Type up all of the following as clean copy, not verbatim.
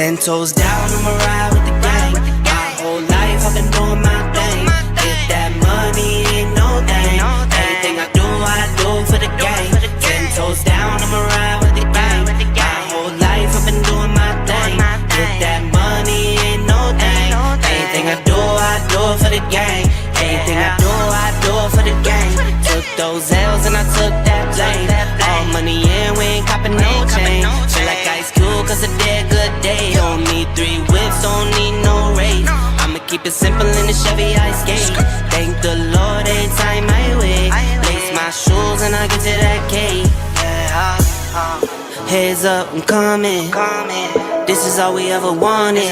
10 toes down, I'ma ride with the gang. My whole life I've been doing my thing. Get that money, ain't no thing. Anything I do for the gang. 10 toes down, I'ma ride with the gang. My whole life I've been doing my thing. Get that money, ain't no thing. Anything I do for the gang. Anything I do for the gang. Took those L's and I took that blame. All money in, we ain't copping no change. Feel like Ice Cube, cause a dead good day. Don't need 3 whips, don't need no race. I'ma keep it simple in the Chevy I skate. Thank the Lord every time I wait. Lace my shoes and I get to that cake. Heads up, I'm coming. This is all we ever wanted.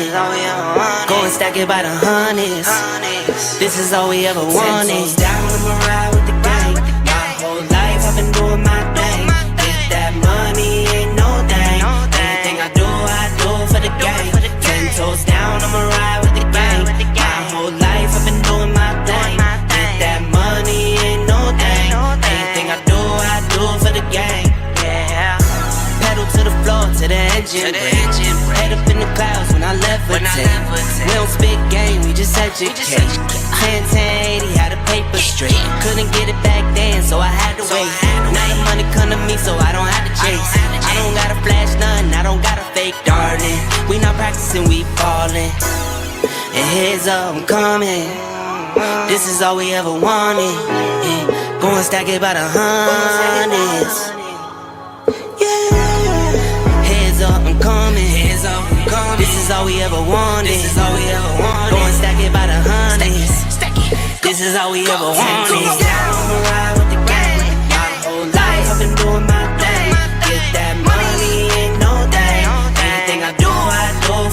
Go and stack it by the hundreds. This is all we ever wanted. 10 toes down, I'ma ride with the gang. My whole life I've been doing my thing. Get that money, ain't no thing. Anything I do for the gang. 10 toes down, I'ma ride with the gang. My whole life I've been doing my thing. Get that money, ain't no thing. Anything I do for the gang. Pedal to the floor, to the engine. Head up in the clouds when I levitate. We don't spit game, we just educate. 10, 80, had a paper straight. Couldn't get it back then, so I had to wait. Now the money come to me, so I don't have to chase. I don't gotta flash nothing, I don't gotta fake, darling. We not practicing, we ballin'. And heads up, I'm coming. This is all we ever wanted. Go and stack it by the hundreds. I'm coming. This is all we ever wanted. Go and stack it by the hundreds. This is all we ever wanted. I'ma ride with the gang. My whole life I've been doing my thing. Get that money, ain't no thing. Anything I do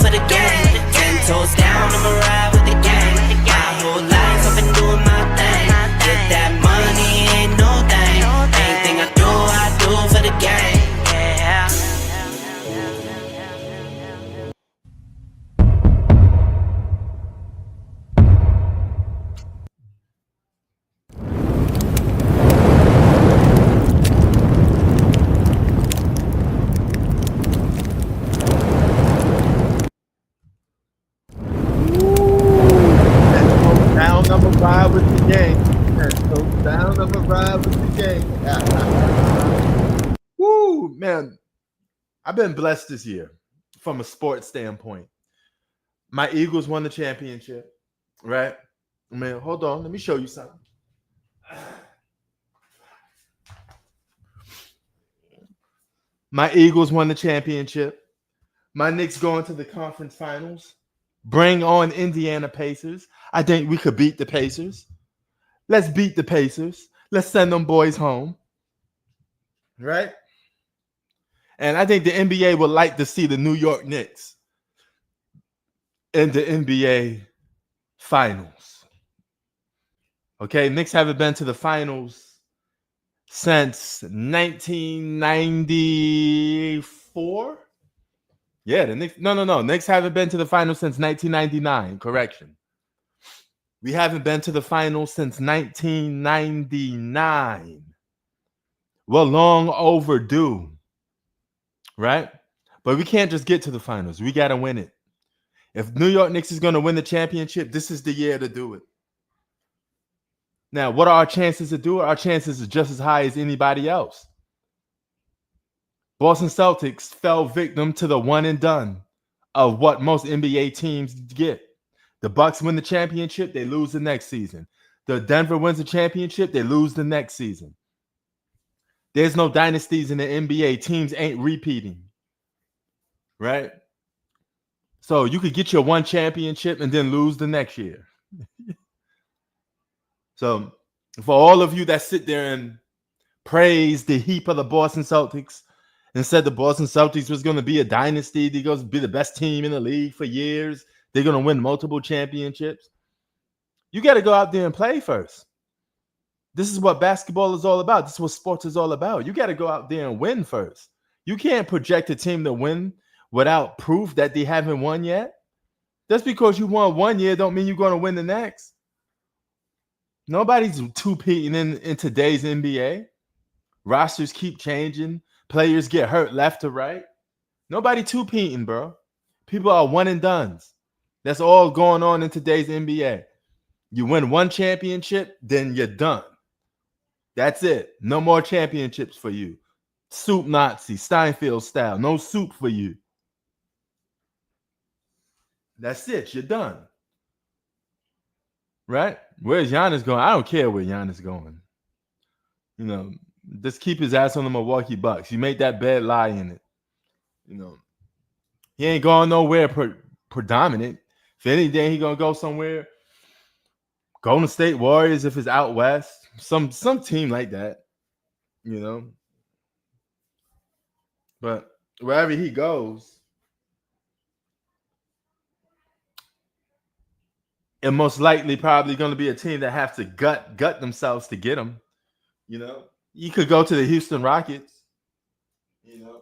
for the gang. 10 toes down, I'ma ride with the gang. My whole life I've been doing my thing. Get that money, ain't no thing. Anything I do for the gang. Ride with the gang. So down, I'ma ride with the gang. Woo, man. I've been blessed this year from a sports standpoint. My Eagles won the championship, right? Man, hold on. Let me show you something. My Eagles won the championship. My Knicks going to the conference finals. Bring on Indiana Pacers. I think we could beat the Pacers. Let's beat the Pacers. Let's send them boys home. Right? And I think the NBA would like to see the New York Knicks in the NBA finals. Okay, Knicks haven't been to the finals since 1994. Yeah, the Knicks. No. Knicks haven't been to the finals since 1999. Correction. We haven't been to the finals since 1999. We're long overdue, right? But we can't just get to the finals. We got to win it. If New York Knicks is going to win the championship, this is the year to do it. Now, what are our chances to do it? Our chances are just as high as anybody else. Boston Celtics fell victim to the one and done of what most NBA teams get. The Bucks win the championship, they lose the next season. The Denver wins the championship, they lose the next season. There's no dynasties in the NBA. Teams ain't repeating, right? So you could get your one championship and then lose the next year. So for all of you that sit there and praise the heap of the Boston Celtics and said the Boston Celtics was going to be a dynasty, they're going to be the best team in the league for years, they're going to win multiple championships. You got to go out there and play first. This is what basketball is all about. This is what sports is all about. You got to go out there and win first. You can't project a team to win without proof that they haven't won yet. Just because you won one year don't mean you're going to win the next. Nobody's two-peating in today's NBA. Rosters keep changing. Players get hurt left to right. Nobody two-peating, bro. People are one and dones. That's all going on in today's NBA. You win one championship, then you're done. That's it. No more championships for you. Soup Nazi, Steinfeld style. No soup for you. That's it. You're done. Right? Where's Giannis going? I don't care where Giannis going. You know, just keep his ass on the Milwaukee Bucks. You made that bed, lie in it. You know, he ain't going nowhere predominant. If anything, he gonna go somewhere. Golden State Warriors, if it's out west, some team like that. You know, but wherever he goes, and most likely probably going to be a team that have to gut themselves to get him. You know, you could go to the Houston Rockets. You know,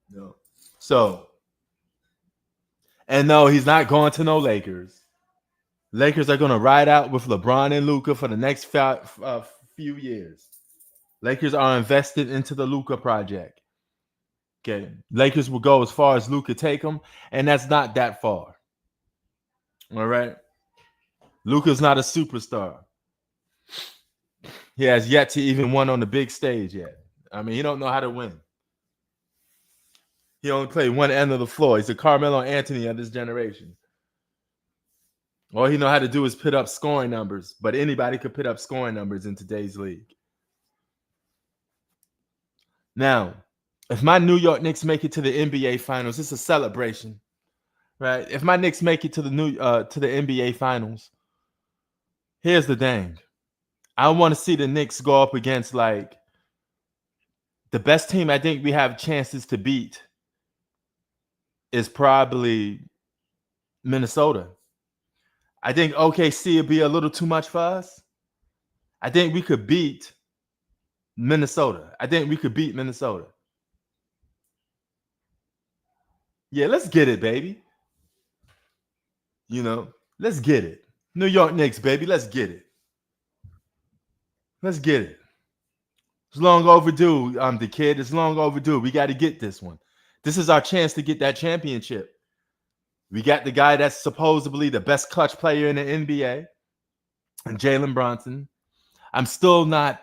no. So, and no, he's not going to no Lakers. Lakers are going to ride out with LeBron and Luka for the next few years. Lakers are invested into the Luka project. Okay, Lakers will go as far as Luka take them, and that's not that far. All right, Luka's not a superstar. He has yet to even win on the big stage yet. I mean, he don't know how to win. He only played one end of the floor. He's a Carmelo Anthony of this generation. All he know how to do is put up scoring numbers, but anybody could put up scoring numbers in today's league. Now, if my New York Knicks make it to the NBA Finals, it's a celebration, right? If my Knicks make it to the NBA Finals, here's the thing: I want to see the Knicks go up against like the best team I think we have chances to beat is probably Minnesota. I think OKC would be a little too much for us. I think we could beat Minnesota. Yeah, let's get it, baby. You know, let's get it. New York Knicks, baby, let's get it. Let's get it. It's long overdue, the kid. It's long overdue. We got to get this one. This is our chance to get that championship. We got the guy that's supposedly the best clutch player in the NBA, and Jalen Brunson. I'm still not.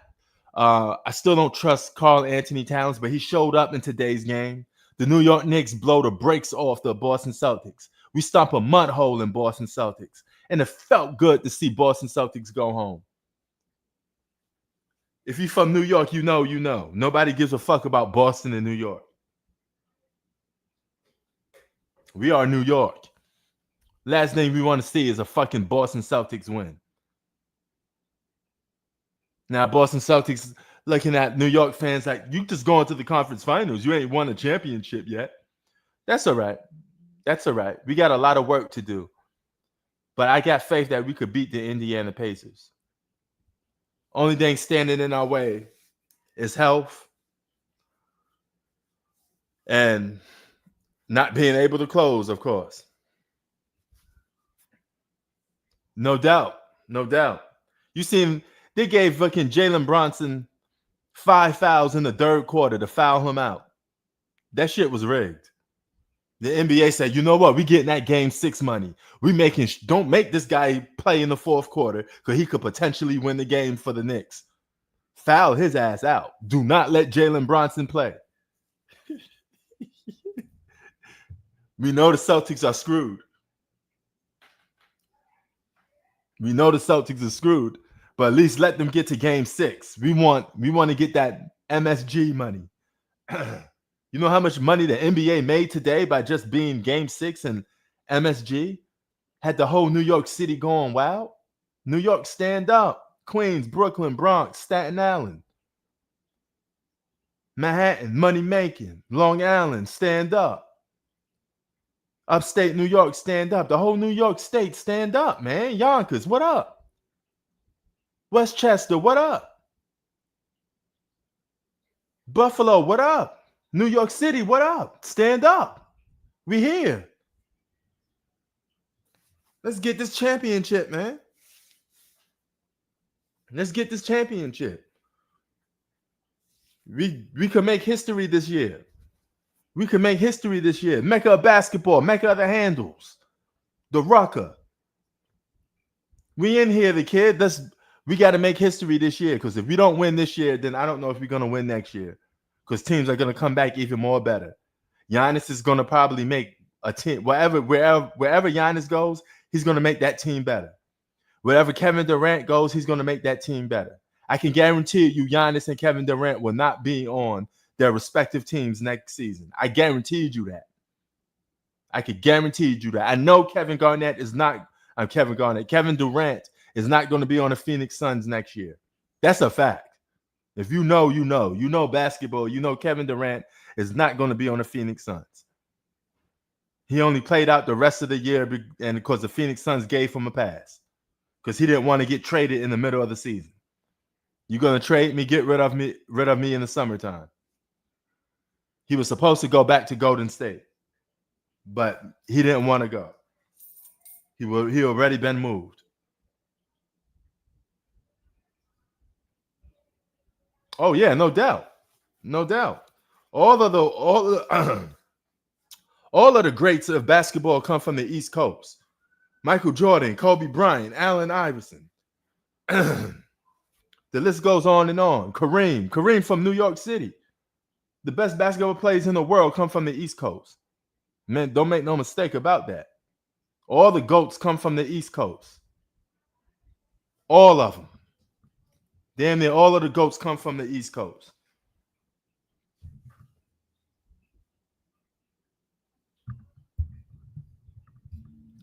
I still don't trust Karl Anthony Towns, but he showed up in today's game. The New York Knicks blow the brakes off the Boston Celtics. We stomp a mud hole in Boston Celtics, and it felt good to see Boston Celtics go home. If you're from New York, you know. Nobody gives a fuck about Boston and New York. We are New York. Last thing we want to see is a fucking Boston Celtics win. Now, Boston Celtics looking at New York fans like, you just going to the conference finals. You ain't won a championship yet. That's all right. We got a lot of work to do. But I got faith that we could beat the Indiana Pacers. Only thing standing in our way is health and not being able to close, of course. No doubt. You seen they gave fucking Jalen Brunson 5 fouls in the third quarter to foul him out. That shit was rigged. The NBA said, you know what? We getting that game 6 money. Don't make this guy play in the fourth quarter because he could potentially win the game for the Knicks. Foul his ass out. Do not let Jalen Brunson play. We know the Celtics are screwed. But at least let them get to game 6. We want to get that MSG money. You know how much money the NBA made today by just being game 6 and MSG? Had the whole New York City going wild. New York, stand up. Queens, Brooklyn, Bronx, Staten Island. Manhattan, money making. Long Island, stand up. Upstate New York, stand up. The whole New York State, stand up, man. Yonkers, what up? Westchester, what up? Buffalo, what up? New York City, what up? Stand up. We here. Let's get this championship, man. Let's get this championship. We could make history this year. We could make history this year. Mecca of basketball, Mecca of the handles, the rucker. We in here, the kid. We got to make history this year, because if we don't win this year, then I don't know if we're gonna win next year, because teams are gonna come back even more better. Giannis is gonna probably make a team wherever Giannis goes, he's gonna make that team better. Wherever Kevin Durant goes, he's gonna make that team better. I can guarantee you, Giannis and Kevin Durant will not be on their respective teams next season. I guaranteed you that. I could guarantee you that. I know Kevin Garnett is not. I'm Kevin Garnett. Kevin Durant is not going to be on the Phoenix Suns next year. That's a fact. If you know, you know. You know basketball. You know Kevin Durant is not going to be on the Phoenix Suns. He only played out the rest of the year, and because the Phoenix Suns gave him a pass, because he didn't want to get traded in the middle of the season. You're going to trade me, get rid of me in the summertime. He was supposed to go back to Golden State, but he didn't want to go. He already been moved. Oh yeah, no doubt, no doubt. All of the greats of basketball come from the East Coast. Michael Jordan, Kobe Bryant, Allen Iverson. The list goes on and on. Kareem from New York City. The best basketball players in the world come from the East Coast. Man, don't make no mistake about that. All the GOATs come from the East Coast. All of them. Damn near all of the GOATs come from the East Coast.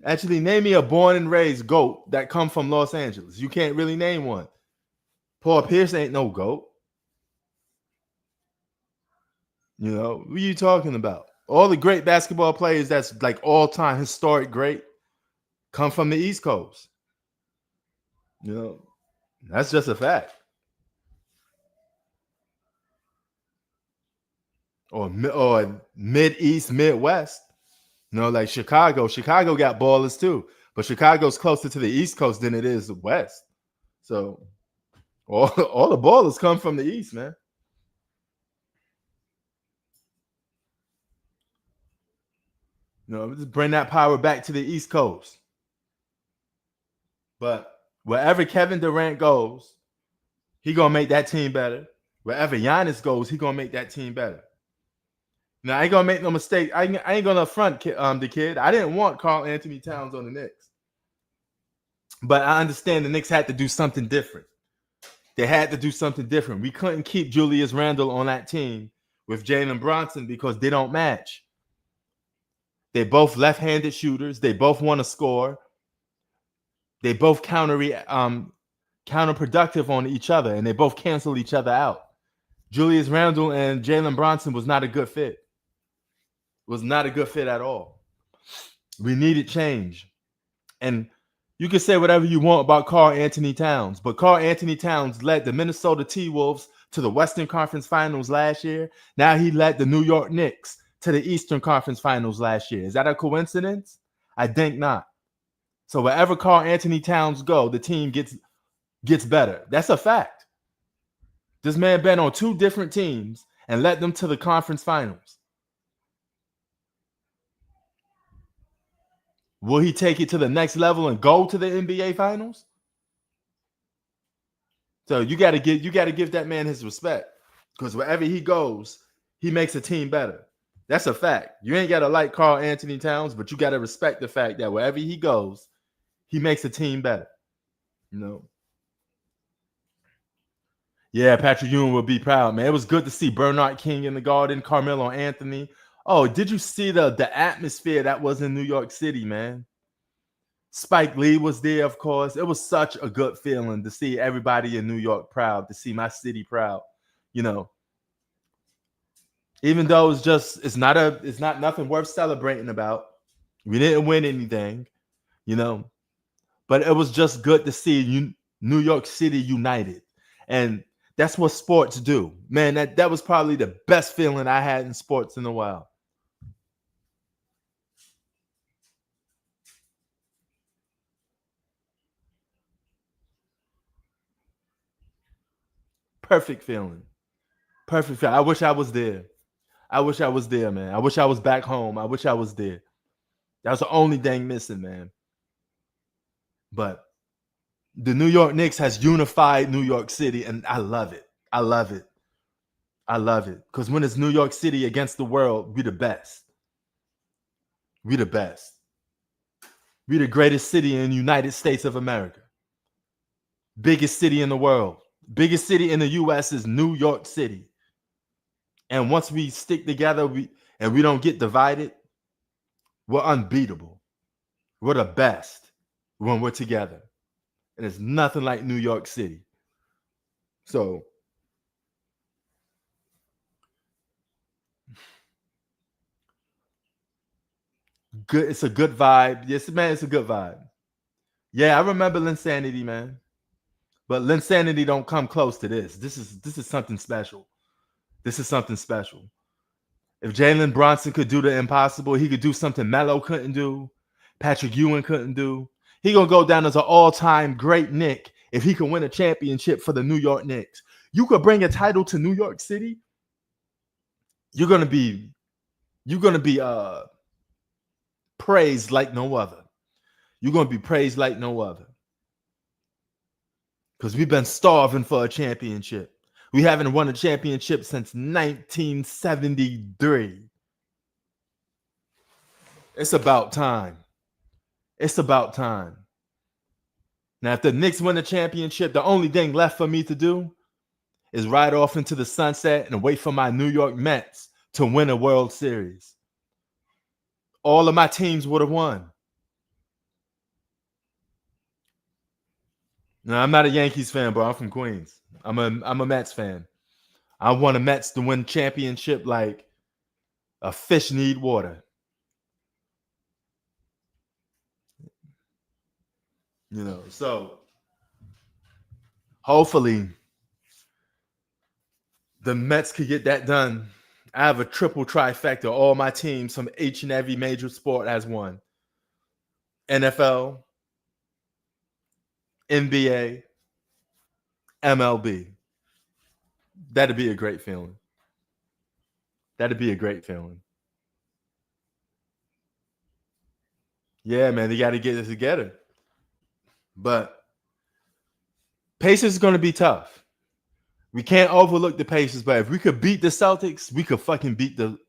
Actually, name me a born and raised GOAT that come from Los Angeles. You can't really name one. Paul Pierce ain't no GOAT. You know, what are you talking about? All the great basketball players that's like all-time historic great come from the East Coast. You know, that's just a fact. Or Mid-East, Midwest. You know, like Chicago. Chicago got ballers too. But Chicago's closer to the East Coast than it is the West. So all the ballers come from the East, man. You know, just bring that power back to the East Coast. But wherever Kevin Durant goes, he gonna make that team better. Wherever Giannis goes, he gonna make that team better. Now I ain't gonna make no mistake. I ain't gonna front the kid. I didn't want Karl Anthony Towns on the Knicks, but I understand the Knicks had to do something different. They had to do something different. We couldn't keep Julius Randle on that team with Jalen Brunson because they don't match. They both left-handed shooters. They both want to score. They both counterproductive on each other, and they both cancel each other out. Julius Randle and Jalen Brunson was not a good fit. Was not a good fit at all. We needed change. And you can say whatever you want about Karl Anthony Towns, but Karl Anthony Towns led the Minnesota T-Wolves to the Western Conference Finals last year. Now he led the New York Knicks to the Eastern Conference Finals last year. Is that a coincidence? I think not. So wherever Karl Anthony Towns go, the team gets better. That's a fact. This man been on two different teams and led them to the conference finals. Will he take it to the next level and go to the NBA finals? So you got to give that man his respect, because wherever he goes, he makes a team better. That's a fact. You ain't got to like Karl Anthony Towns, but you got to respect the fact that wherever he goes, he makes a team better. You know. Yeah, Patrick Ewing will be proud, man. It was good to see Bernard King in the Garden, Carmelo Anthony. Oh, did you see the atmosphere that was in New York City, man? Spike Lee was there, of course. It was such a good feeling to see everybody in New York proud, to see my city proud. You know, even though it's not nothing worth celebrating about. We didn't win anything, you know, but it was just good to see New York City united. And that's what sports do. Man, that was probably the best feeling I had in sports in a while. Perfect feeling. Perfect fit. I wish I was there. I wish I was there, man. I wish I was back home. I wish I was there. That was the only thing missing, man. But the New York Knicks has unified New York City, and I love it. I love it. I love it. Because when it's New York City against the world, we the best. We the best. We the greatest city in the United States of America. Biggest city in the world. Biggest city in the US is New York City. And once we stick together, we don't get divided, we're unbeatable. We're the best when we're together. And it's nothing like New York City. So good. It's a good vibe. Yes, man, it's a good vibe. Yeah, I remember Linsanity, man. But Linsanity don't come close to this. This is something special. This is something special. If Jalen Bronson could do the impossible, he could do something Melo couldn't do, Patrick Ewing couldn't do. He gonna go down as an all-time great Knick if he can win a championship for the New York Knicks. You could bring a title to New York City. You're gonna be praised like no other. You're gonna be praised like no other. Because we've been starving for a championship. We haven't won a championship since 1973. It's about time. It's about time. Now, if the Knicks win the championship, the only thing left for me to do is ride off into the sunset and wait for my New York Mets to win a World Series. All of my teams would have won. Now, I'm not a Yankees fan, bro. I'm from Queens. I'm a Mets fan. I want the Mets to win championship like a fish need water. You know, so hopefully the Mets could get that done. I have a triple trifecta. All my teams from each and every major sport has won. NFL, NBA, MLB. That'd be a great feeling. That'd be a great feeling. Yeah, man, they got to get it together. But Pacers is going to be tough. We can't overlook the Pacers, but if we could beat the Celtics, we could fucking beat the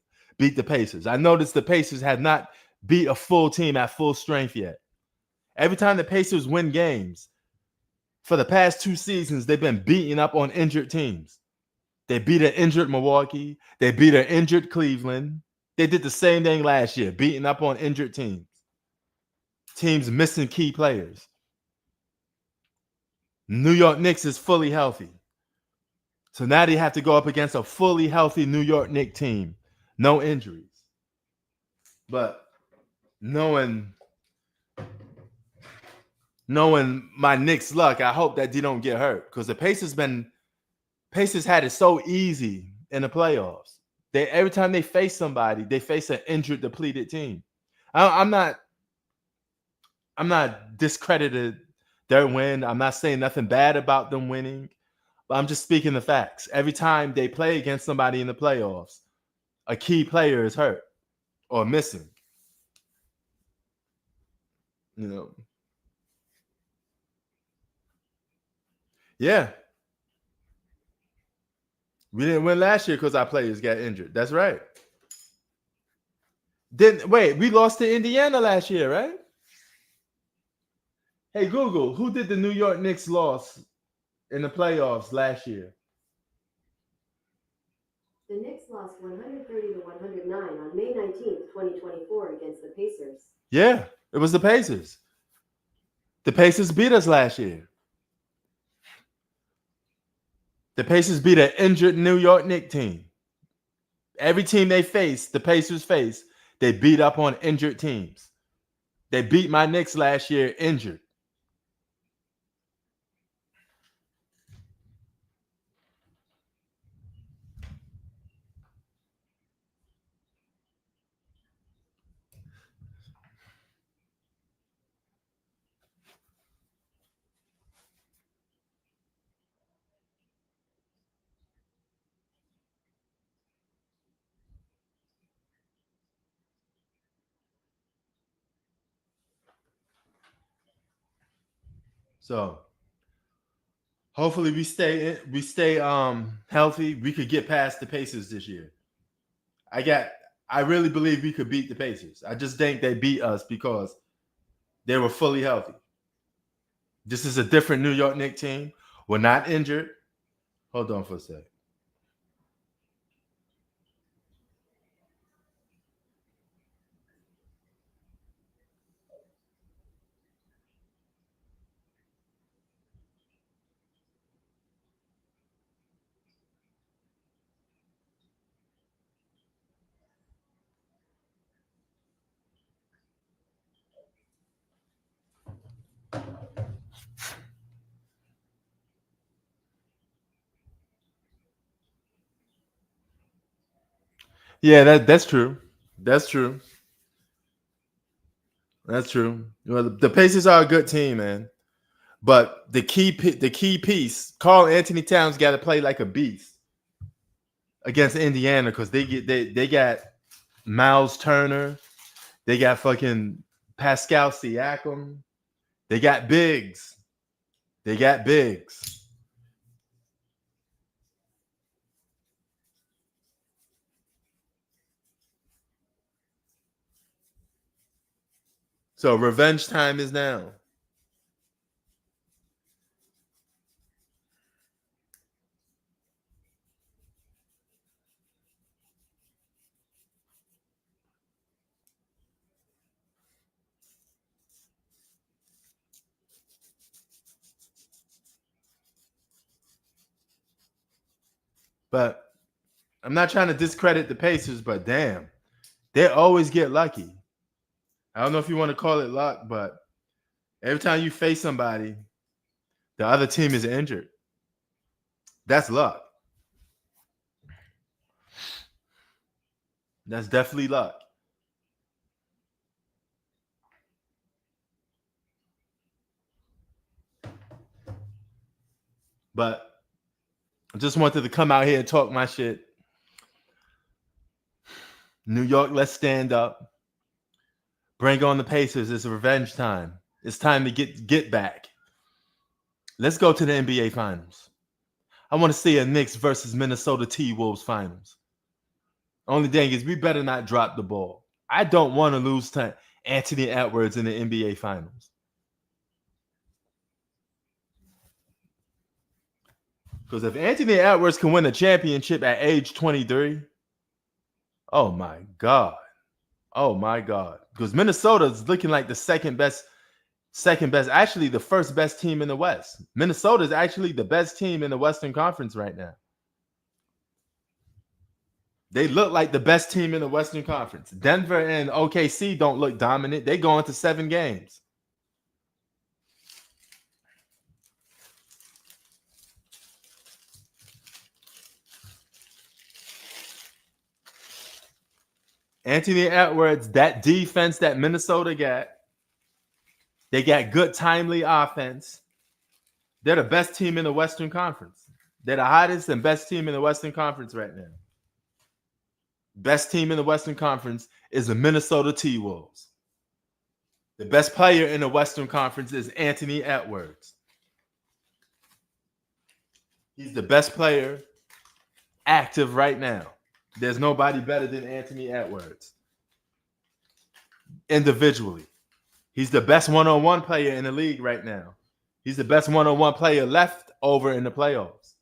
Pacers. I noticed the Pacers have not beat a full team at full strength yet. Every time the Pacers win games, for the past 2 seasons, they've been beating up on injured teams. They beat an injured Milwaukee. They beat an injured Cleveland. They did the same thing last year, beating up on injured teams. Teams missing key players. New York Knicks is fully healthy. So now they have to go up against a fully healthy New York Knicks team. No injuries. But knowing my Knicks luck, I hope that they don't get hurt. Because the Pacers had it so easy in the playoffs. Every time they face somebody, they face an injured, depleted team. I'm not discredited their win. I'm not saying nothing bad about them winning, but I'm just speaking the facts. Every time they play against somebody in the playoffs, a key player is hurt or missing. You know. Yeah. We didn't win last year because our players got injured. That's right. We lost to Indiana last year, right? Hey, Google, who did the New York Knicks loss in the playoffs last year? The Knicks lost 130-109 on May 19th, 2024 against the Pacers. Yeah, it was the Pacers. The Pacers beat us last year. The Pacers beat an injured New York Knicks team. Every team they faced, the Pacers faced, they beat up on injured teams. They beat my Knicks last year injured. So hopefully we stay healthy. We could get past the Pacers this year. I really believe we could beat the Pacers. I just think they beat us because they were fully healthy. This is a different New York Knicks team. We're not injured. Hold on for a sec. Yeah, that's true. That's true. That's true. Well, the Pacers are a good team, man. But the key piece, Carl Anthony Towns got to play like a beast against Indiana because they got Miles Turner, they got fucking Pascal Siakam, they got bigs, they got bigs. So revenge time is now. But I'm not trying to discredit the Pacers, but damn, they always get lucky. I don't know if you want to call it luck, but every time you face somebody, the other team is injured. That's luck. That's definitely luck. But I just wanted to come out here and talk my shit. New York, let's stand up. Bring on the Pacers. It's revenge time. It's time to get back. Let's go to the NBA Finals. I want to see a Knicks versus Minnesota T-Wolves Finals. Only thing is, we better not drop the ball. I don't want to lose to Anthony Edwards in the NBA Finals. Because if Anthony Edwards can win a championship at age 23, oh my God. Oh my God. Because Minnesota is looking like the second best, actually the first best team in the West. Minnesota is actually the best team in the Western Conference right now. They look like the best team in the Western Conference. Denver and OKC don't look dominant. They go into 7 games. Anthony Edwards, that defense that Minnesota got, they got good timely offense. They're the best team in the Western Conference. They're the hottest and best team in the Western Conference right now. Best team in the Western Conference is the Minnesota T-Wolves. The best player in the Western Conference is Anthony Edwards. He's the best player active right now. There's nobody better than Anthony Edwards. Individually. He's the best one-on-one player in the league right now. He's the best one-on-one player left over in the playoffs.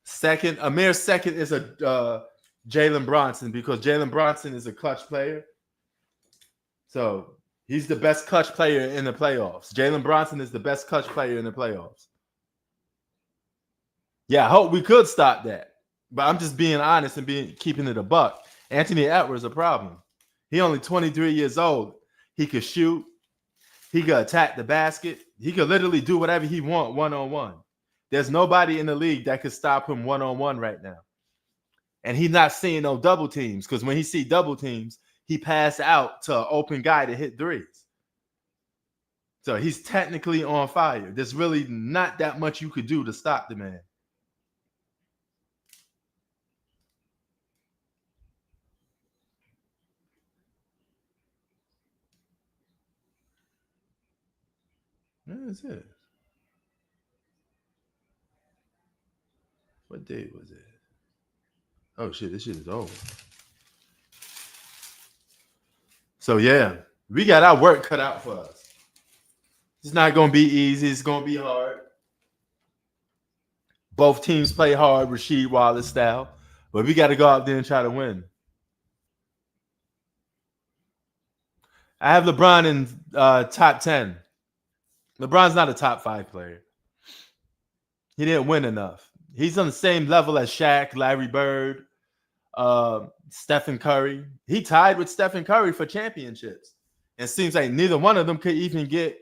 Second, Amir's second is a Jalen Bronson because Jalen Bronson is a clutch player. So he's the best clutch player in the playoffs. Jalen Bronson is the best clutch player in the playoffs. Yeah, I hope we could stop that. But I'm just being honest and keeping it a buck. Anthony Edwards is a problem. He only 23 years old. He could shoot. He could attack the basket. He could literally do whatever he wants one-on-one. There's nobody in the league that could stop him one-on-one right now. And he's not seeing no double teams because when he see double teams, he pass out to an open guy to hit threes. So he's technically on fire. There's really not that much you could do to stop the man. Where is it? What date was it? Oh shit, this shit is over. So yeah, we got our work cut out for us. It's not gonna be easy. It's gonna be hard. Both teams play hard, Rasheed Wallace style, but we got to go out there and try to win. I have LeBron in top 10. LeBron's not a top 5 player. He didn't win enough. He's on the same level as Shaq, Larry Bird, Stephen Curry. He tied with Stephen Curry for championships. And it seems like neither one of them could get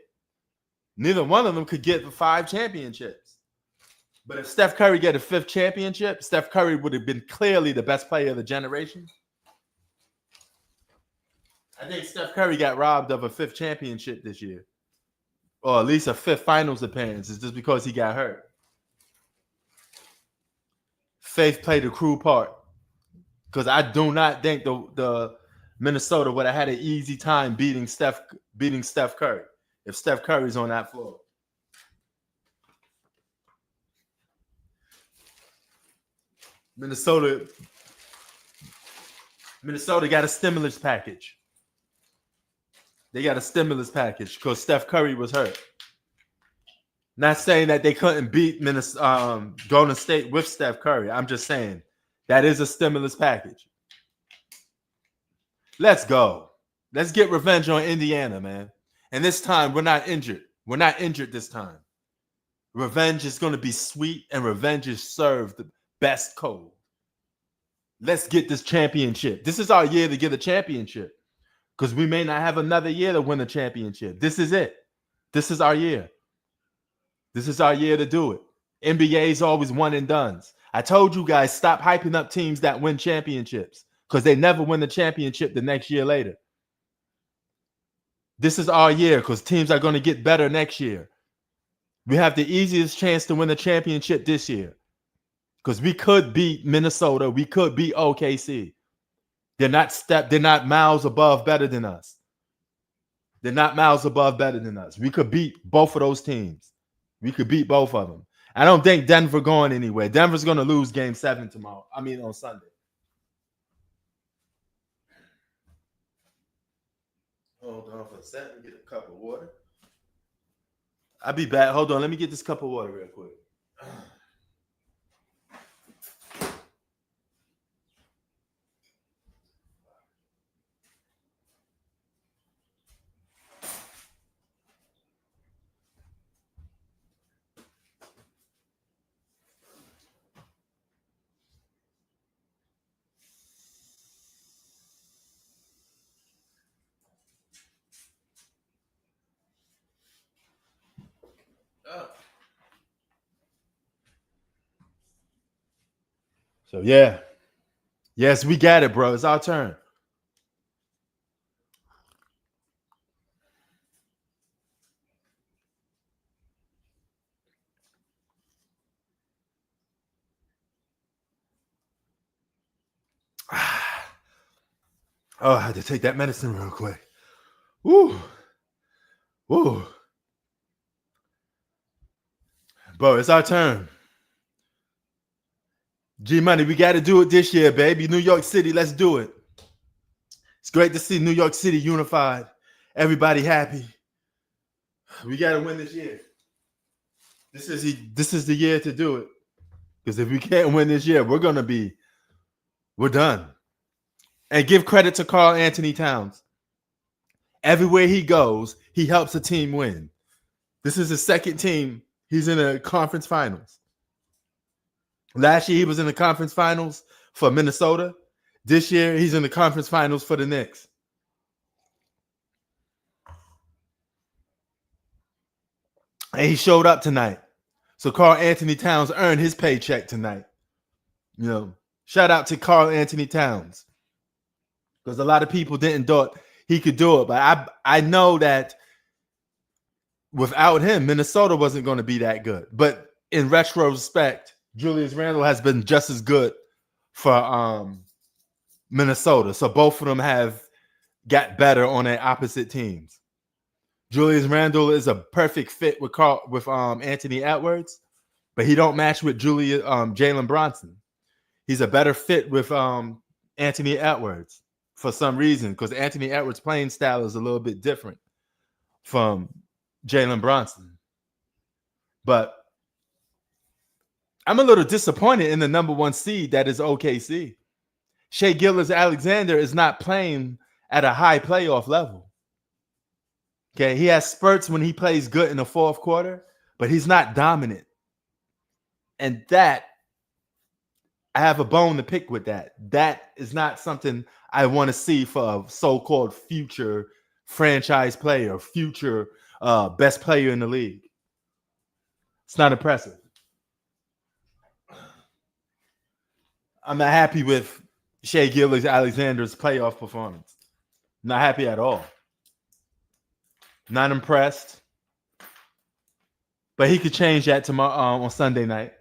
the 5 championships. But if Steph Curry get a 5th championship, Steph Curry would have been clearly the best player of the generation. I think Steph Curry got robbed of a 5th championship this year, or at least a 5th finals appearance. It's just because he got hurt. Faith played a cruel part, because I do not think the Minnesota would have had an easy time beating Steph Curry if Steph Curry's on that floor. Minnesota got a stimulus package. They got a stimulus package because Steph Curry was hurt. Not saying that they couldn't beat Golden State with Steph Curry. I'm just saying that is a stimulus package. Let's go. Let's get revenge on Indiana, man. And this time, we're not injured. We're not injured this time. Revenge is going to be sweet, and revenge is served the best cold. Let's get this championship. This is our year to get a championship, because we may not have another year to win a championship. This is it. This is our year. This is our year to do it. NBA's always one and dones. I told you guys, stop hyping up teams that win championships, because they never win the championship the next year later. This is our year, because teams are going to get better next year. We have the easiest chance to win the championship this year, because we could beat Minnesota. We could beat OKC. They're not miles above better than us. They're not miles above better than us. We could beat both of those teams. We could beat both of them. I don't think Denver going anywhere. Denver's going to lose Game 7 tomorrow. On Sunday. Hold on for a second. Get a cup of water. I'll be back. Hold on. Let me get this cup of water real quick. So, yeah. Yes, we got it, bro. It's our turn. Oh, I had to take that medicine real quick. Woo. Woo. Bro, it's our turn. G-Money, we got to do it this year, baby. New York City, let's do it. It's great to see New York City unified. Everybody happy. We got to win this year. This is the year to do it. Because if we can't win this year, we're done. And give credit to Karl Anthony Towns. Everywhere he goes, he helps a team win. This is his second team. He's in the conference finals. Last year, he was in the conference finals for Minnesota. This year, he's in the conference finals for the Knicks. And he showed up tonight. So Karl Anthony Towns earned his paycheck tonight. Shout out to Karl Anthony Towns. Because a lot of people didn't thought he could do it. But I know that without him, Minnesota wasn't going to be that good. But in retrospect, Julius Randle has been just as good for Minnesota. So both of them have got better on their opposite teams. Julius Randle is a perfect fit with Anthony Edwards, but he don't match with Jalen Brunson. He's a better fit with Anthony Edwards for some reason, because Anthony Edwards' playing style is a little bit different from Jalen Brunson. But I'm a little disappointed in the number 1 seed that is OKC. Shai Gilgeous-Alexander is not playing at a high playoff level. Okay, he has spurts when he plays good in the fourth quarter, but he's not dominant. And that, I have a bone to pick with that. That is not something I want to see for a so-called future franchise player, future best player in the league. It's not impressive. I'm not happy with Shai Gilgeous-Alexander's playoff performance. Not happy at all. Not impressed. But he could change that tomorrow on Sunday night.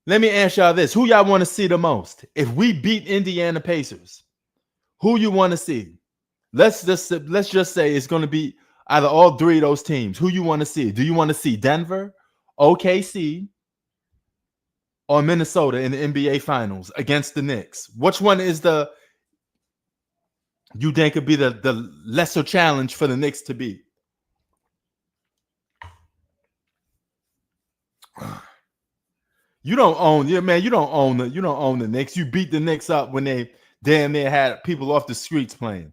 Let me ask y'all this. Who y'all want to see the most? If we beat Indiana Pacers, who you want to see? Let's just say it's going to be either all 3 of those teams. Who you want to see? Do you want to see Denver, OKC, or Minnesota in the NBA Finals against the Knicks? Which one is you think could be the lesser challenge for the Knicks to beat? You don't own the Knicks. You beat the Knicks up when they damn near had people off the streets playing.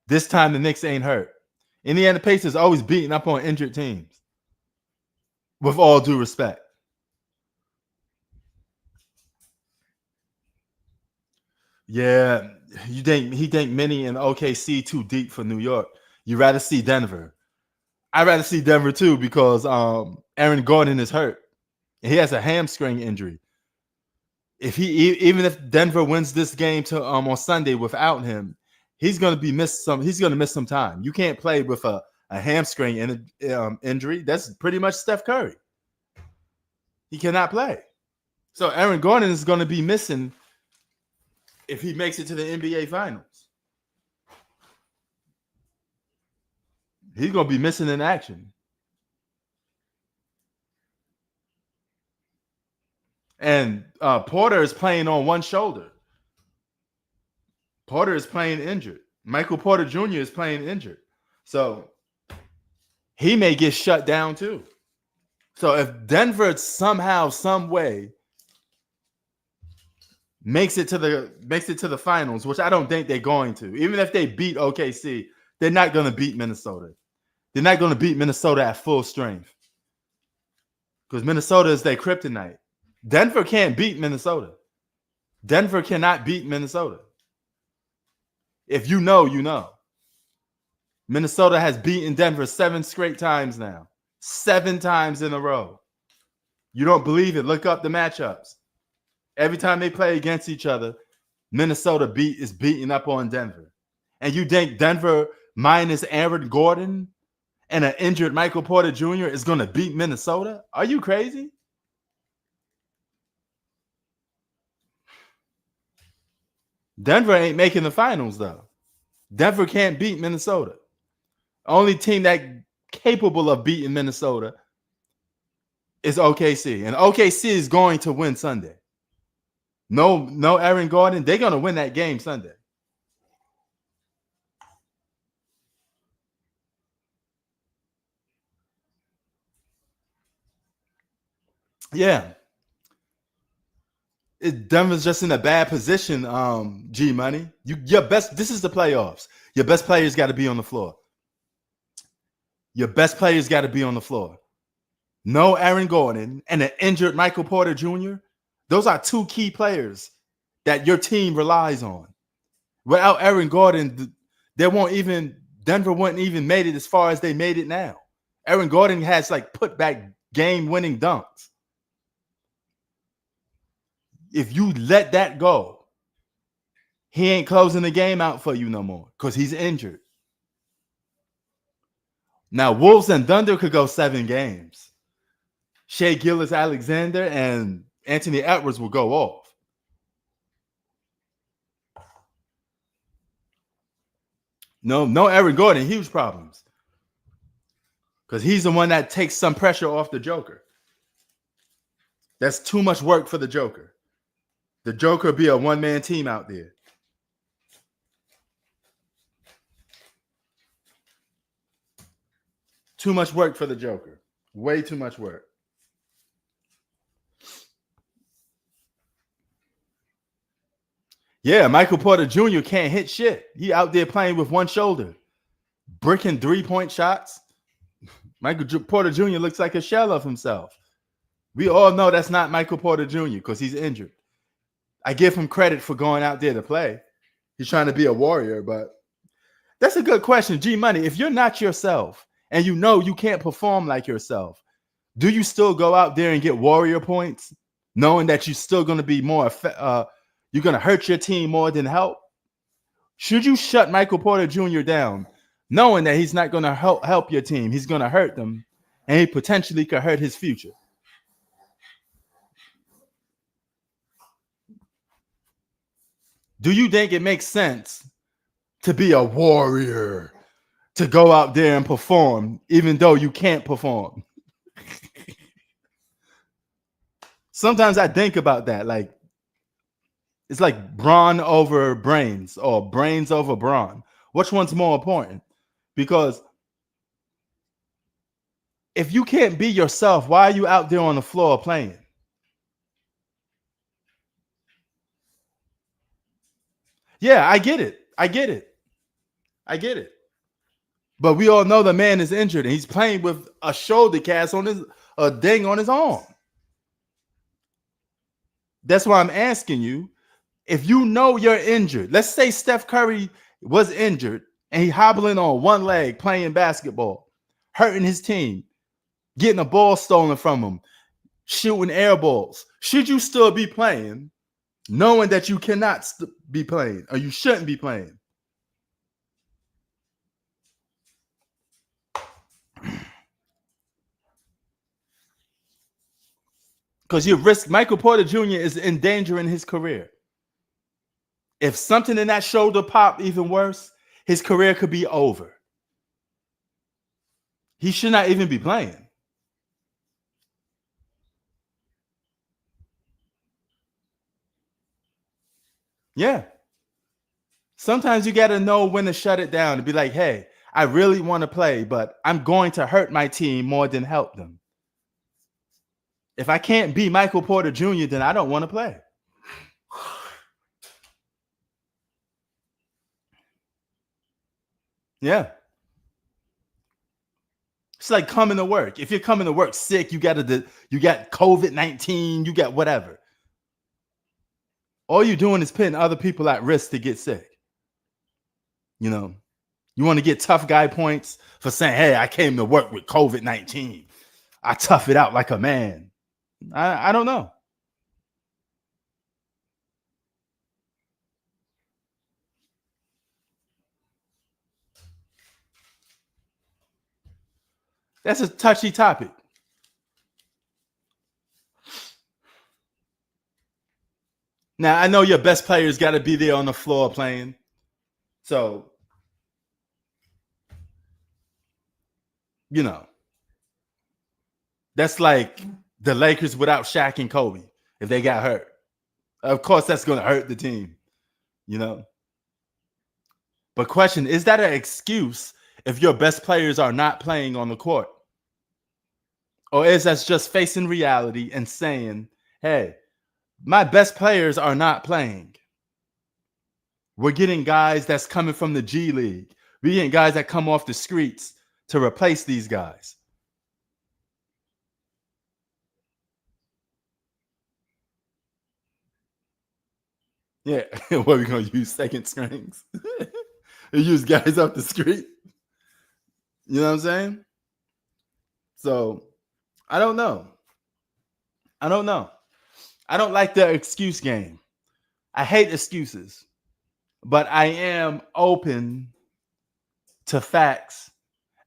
This time the Knicks ain't hurt. Indiana Pacers always beating up on injured teams. With all due respect. Yeah, he think Minnie and OKC too deep for New York. You rather see Denver. I'd rather see Denver too, because Aaron Gordon is hurt. He has a hamstring injury. Even if Denver wins this game on Sunday without him, he's gonna miss some time. You can't play with a hamstring injury. That's pretty much Steph Curry. He cannot play. So Aaron Gordon is gonna be missing if he makes it to the NBA Finals. He's gonna be missing in action. And Porter is playing on one shoulder. Porter is playing injured. Michael Porter Jr. is playing injured. So he may get shut down too. So if Denver somehow, some way makes it to the finals, which I don't think they're going to, even if they beat OKC, they're not going to beat Minnesota. They're not going to beat Minnesota at full strength, because Minnesota is their kryptonite. Denver can't beat Minnesota. Denver cannot beat Minnesota. If you know, you know. Minnesota has beaten Denver 7 straight times now. 7 times in a row. You don't believe it? Look up the matchups. Every time they play against each other, Minnesota is beating up on Denver. And you think Denver minus Aaron Gordon and an injured Michael Porter Jr. is going to beat Minnesota? Are you crazy? Denver ain't making the finals, though. Denver can't beat Minnesota. Only team that capable of beating Minnesota is OKC. And OKC is going to win Sunday. No Aaron Gordon. They're going to win that game Sunday. Yeah. Denver's just in a bad position, G Money. This is the playoffs. Your best players got to be on the floor. Your best players got to be on the floor. No Aaron Gordon and an injured Michael Porter Jr. Those are 2 key players that your team relies on. Without Aaron Gordon, Denver wouldn't even made it as far as they made it now. Aaron Gordon has put back game-winning dunks. If you let that go, he ain't closing the game out for you no more because he's injured. Now, Wolves and Thunder could go 7 games. Shai Gilgeous-Alexander and Anthony Edwards will go off. No Aaron Gordon, huge problems. Because he's the one that takes some pressure off the Joker. That's too much work for the Joker. The Joker be a one-man team out there. Too much work for the Joker. Way too much work. Yeah, Michael Porter Jr. can't hit shit. He out there playing with one shoulder, bricking 3-point shots. Michael Porter Jr. looks like a shell of himself. We all know that's not Michael Porter Jr. because he's injured. I give him credit for going out there to play. He's trying to be a warrior, but that's a good question. G Money, if you're not yourself and you know you can't perform like yourself, do you still go out there and get warrior points, knowing that you're still going to be more you're going to hurt your team more than help? Should you shut Michael Porter Jr. down, knowing that he's not going to help your team? He's going to hurt them, and he potentially could hurt his future. Do you think it makes sense to be a warrior, to go out there and perform, even though you can't perform? Sometimes I think about that. Like, it's like brawn over brains or brains over brawn. Which one's more important? Because if you can't be yourself, why are you out there on the floor playing? Yeah, I get it. But we all know the man is injured and he's playing with a shoulder cast on a ding on his arm. That's why I'm asking you, if you know you're injured, let's say Steph Curry was injured and he hobbling on one leg playing basketball, hurting his team, getting a ball stolen from him, shooting air balls. Should you still be playing, knowing that you cannot be playing or you shouldn't be playing? Because you risk Michael Porter Jr. is endangering his career. If something in that shoulder pop even worse, his career could be over. He should not even be playing. Yeah. Sometimes you got to know when to shut it down and be like, hey, I really want to play, but I'm going to hurt my team more than help them. If I can't be Michael Porter Jr., then I don't want to play. Yeah. It's like coming to work. If you're coming to work sick, you got COVID-19, you got whatever. All you're doing is putting other people at risk to get sick. You know, you want to get tough guy points for saying, hey, I came to work with COVID-19. I tough it out like a man. I don't know. That's a touchy topic. Now, I know your best players got to be there on the floor playing. So, you know, that's like the Lakers without Shaq and Kobe if they got hurt. Of course, that's going to hurt the team, you know. But question, is that an excuse if your best players are not playing on the court? Or is that just facing reality and saying, hey, my best players are not playing. We're getting guys that's coming from the G League. We're getting guys that come off the streets to replace these guys. Yeah, what are we going to use? Second strings? Use guys off the street? You know what I'm saying? So, I don't know. I don't like the excuse game. I hate excuses. But I am open to facts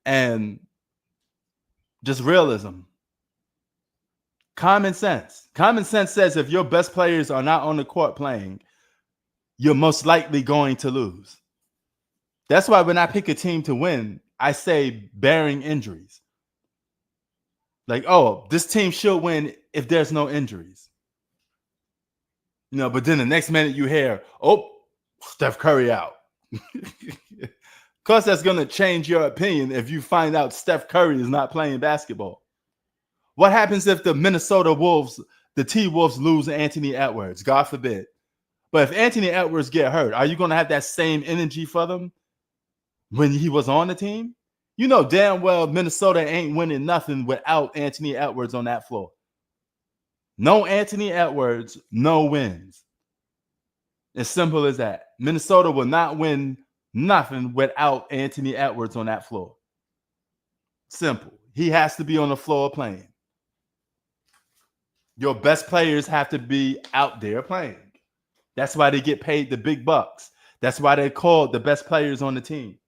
and just realism. Common sense. Common sense says if your best players are not on the court playing, you're most likely going to lose. That's why when I pick a team to win, I say bearing injuries. Like, oh, this team should win if there's no injuries. But then the next minute you hear, oh, Steph Curry out. Of course, that's going to change your opinion if you find out Steph Curry is not playing basketball. What happens if the Minnesota Wolves, the T-Wolves, lose Anthony Edwards? God forbid. But if Anthony Edwards get hurt, are you going to have that same energy for them when he was on the team? You know damn well Minnesota ain't winning nothing without Anthony Edwards on that floor. No Anthony Edwards, no wins. As simple as that. Minnesota will not win nothing without Anthony Edwards on that floor. Simple. He has to be on the floor playing. Your best players have to be out there playing. That's why they get paid the big bucks. That's why they're called the best players on the team.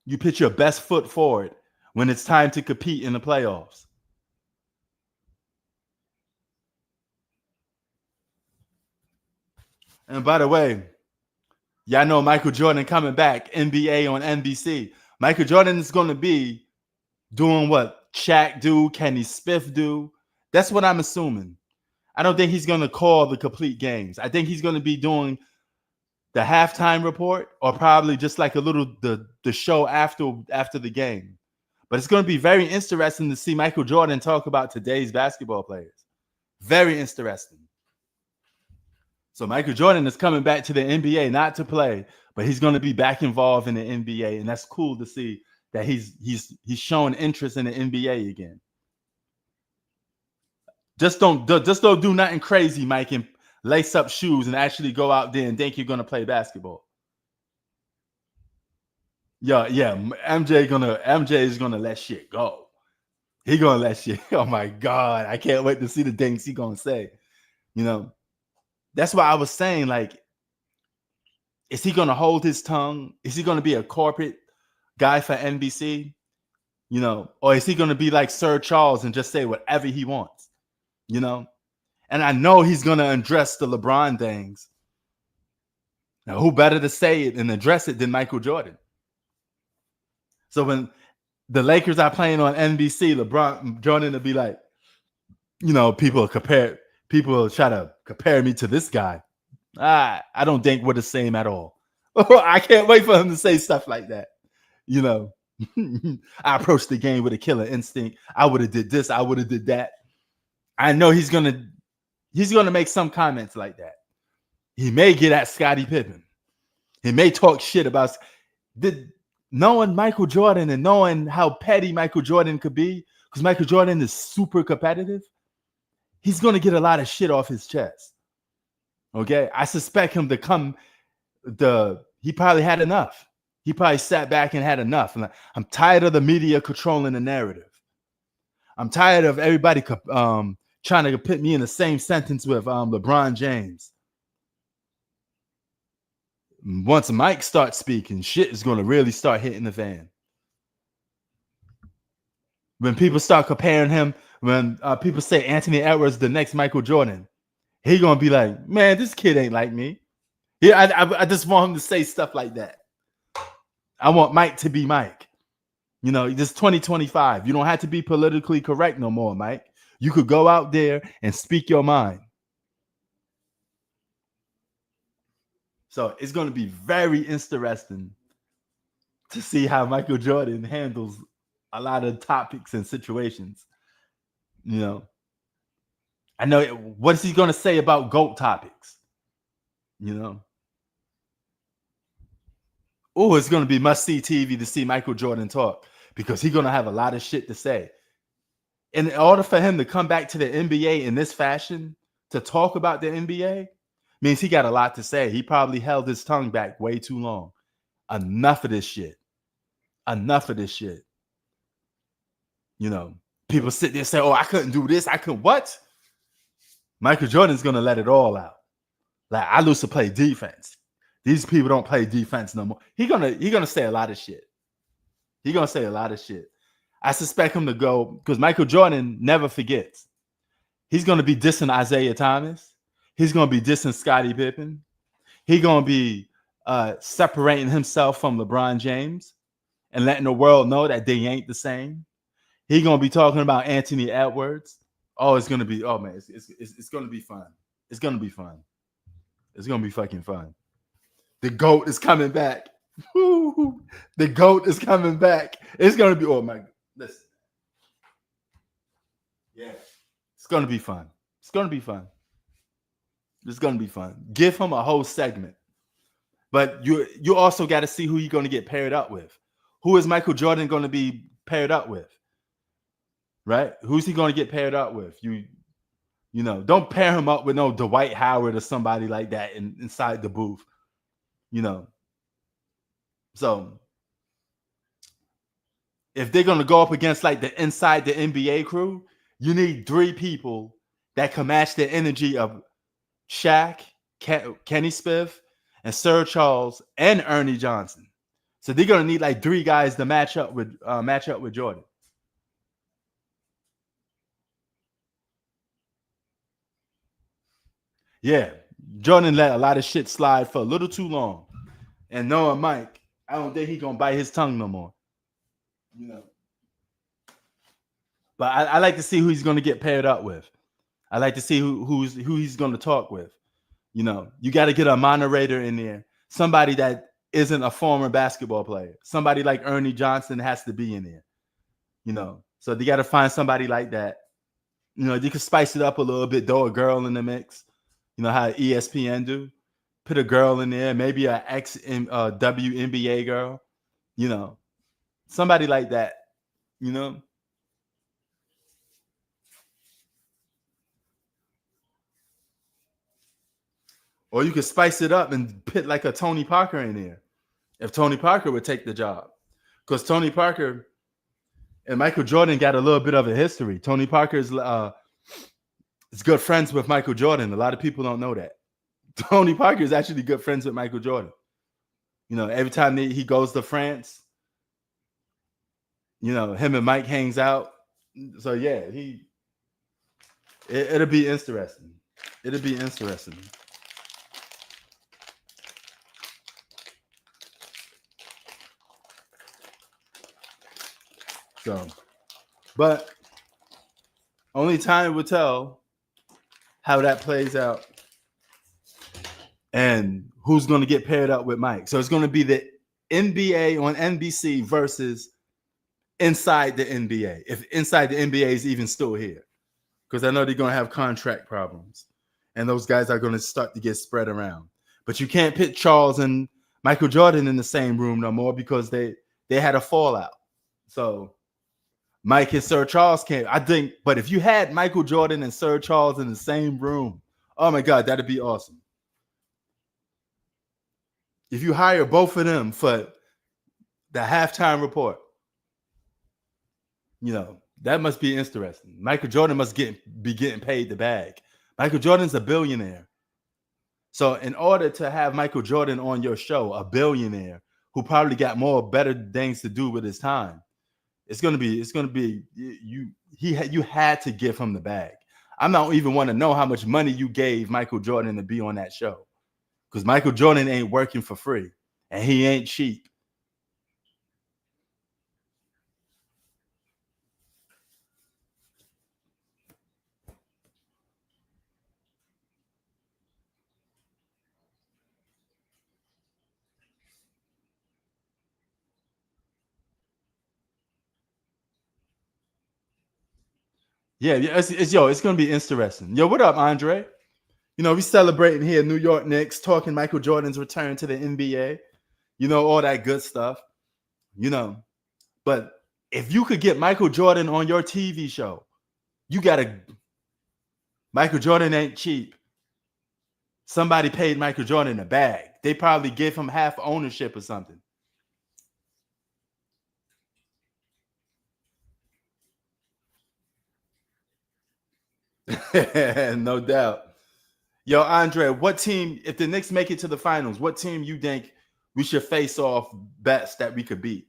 You put your best foot forward when it's time to compete in the playoffs. And by the way, y'all know Michael Jordan coming back, NBA on NBC. Michael Jordan is going to be doing what Shaq do, Kenny Smith do. That's what I'm assuming. I don't think he's going to call the complete games. I think he's going to be doing the halftime report or probably just like a little the show after the game. But it's going to be very interesting to see Michael Jordan talk about today's basketball players. Very interesting. So Michael Jordan is coming back to the NBA, not to play, but he's going to be back involved in the NBA, and that's cool to see that he's showing interest in the NBA again. Just don't do nothing crazy, Mike, and lace up shoes and actually go out there and think you're going to play basketball. Yeah, MJ is gonna let shit go. He gonna let shit. Oh my God, I can't wait to see the things he gonna say. That's why I was saying, like, is he gonna hold his tongue? Is he gonna be a corporate guy for NBC? Or is he gonna be like Sir Charles and just say whatever he wants? And I know he's gonna address the LeBron things. Now, who better to say it and address it than Michael Jordan? So when the Lakers are playing on NBC, LeBron Jordan will be like, people try to compare me to this guy. I don't think we're the same at all. I can't wait for him to say stuff like that. I approached the game with a killer instinct. I would have did this. I would have did that. I know he's gonna make some comments like that. He may get at Scottie Pippen. He may talk shit about knowing Michael Jordan and knowing how petty Michael Jordan could be, because Michael Jordan is super competitive. He's going to get a lot of shit off his chest. Okay? I suspect him to come, he probably had enough. He probably sat back and had enough. I'm tired of the media controlling the narrative. I'm tired of everybody trying to put me in the same sentence with LeBron James. Once Mike starts speaking, shit is going to really start hitting the fan. When people start comparing him, when people say Anthony Edwards the next Michael Jordan, he going to be like, man, this kid ain't like me. I just want him to say stuff like that. I want Mike to be Mike. This 2025. You don't have to be politically correct no more, Mike. You could go out there and speak your mind. So it's going to be very interesting to see how Michael Jordan handles a lot of topics and situations. I know what is he going to say about GOAT topics? Oh, it's going to be must-see TV to see Michael Jordan talk, because he's going to have a lot of shit to say. And in order for him to come back to the NBA in this fashion, to talk about the NBA, means he got a lot to say. He probably held his tongue back way too long. Enough of this shit. Enough of this shit. People sit there and say, oh, I couldn't do this. I couldn't. What? Michael Jordan's going to let it all out. Like, I used to play defense. These people don't play defense no more. He gonna say a lot of shit. He's going to say a lot of shit. I suspect him to go, because Michael Jordan never forgets. He's going to be dissing Isaiah Thomas. He's going to be dissing Scottie Pippen. He's going to be separating himself from LeBron James and letting the world know that they ain't the same. He gonna be talking about Anthony Edwards. Oh, it's gonna be. Oh man, it's gonna be fun. It's gonna be fun. It's gonna be fucking fun. The GOAT is coming back. The GOAT is coming back. It's gonna be. Oh my. Listen. Yeah. It's gonna be fun. It's gonna be fun. It's gonna be fun. Give him a whole segment. But you also got to see who you're going to get paired up with. Who is Michael Jordan going to be paired up with? Right? Who's he going to get paired up with? You know, don't pair him up with no Dwight Howard or somebody like that inside the booth. You know. So if they're going to go up against like the inside the NBA crew, you need 3 people that can match the energy of Shaq, Kenny Smith, and Sir Charles and Ernie Johnson. So they're gonna need like 3 guys to match up with Jordan. Yeah, Jordan let a lot of shit slide for a little too long, and knowing Mike, I don't think he's gonna bite his tongue no more. You know, but I like to see who he's gonna get paired up with. I like to see who he's gonna talk with. You know, you got to get a moderator in there, somebody that isn't a former basketball player. Somebody like Ernie Johnson has to be in there. You know, so they got to find somebody like that. You know, you can spice it up a little bit, throw a girl in the mix. You know how ESPN do. Put a girl in there, maybe an ex WNBA girl. You know, somebody like that. You know. Or you could spice it up and put like a Tony Parker in there. If Tony Parker would take the job. Because Tony Parker and Michael Jordan got a little bit of a history. Tony Parker is good friends with Michael Jordan. A lot of people don't know that. Tony Parker is actually good friends with Michael Jordan. You know, every time he goes to France, you know, him and Mike hangs out. So yeah, it'll be interesting. It'll be interesting. So, but only time will tell how that plays out and who's going to get paired up with Mike. So it's going to be the NBA on NBC versus Inside the NBA. If Inside the NBA is even still here, because I know they're going to have contract problems and those guys are going to start to get spread around. But you can't put Charles and Michael Jordan in the same room no more because they had a fallout. So Mike and Sir Charles can't, I think, but if you had Michael Jordan and Sir Charles in the same room, oh my God, that'd be awesome. If you hire both of them for the halftime report, you know, that must be interesting. Michael Jordan must be getting paid the bag. Michael Jordan's a billionaire. So in order to have Michael Jordan on your show, a billionaire who probably got better things to do with his time, it's gonna be you had to give him the bag. I don't even want to know how much money you gave Michael Jordan to be on that show, because Michael Jordan ain't working for free and he ain't cheap. Yeah, it's gonna be interesting. Yo, what up, Andre? You know, we celebrating here, New York Knicks, talking Michael Jordan's return to the NBA. You know, all that good stuff. You know, but if you could get Michael Jordan on your TV show, you gotta. Michael Jordan ain't cheap. Somebody paid Michael Jordan a bag. They probably gave him half ownership or something. No doubt. Yo, Andre, what team, if the Knicks make it to the finals, what team you think we should face off best that we could beat?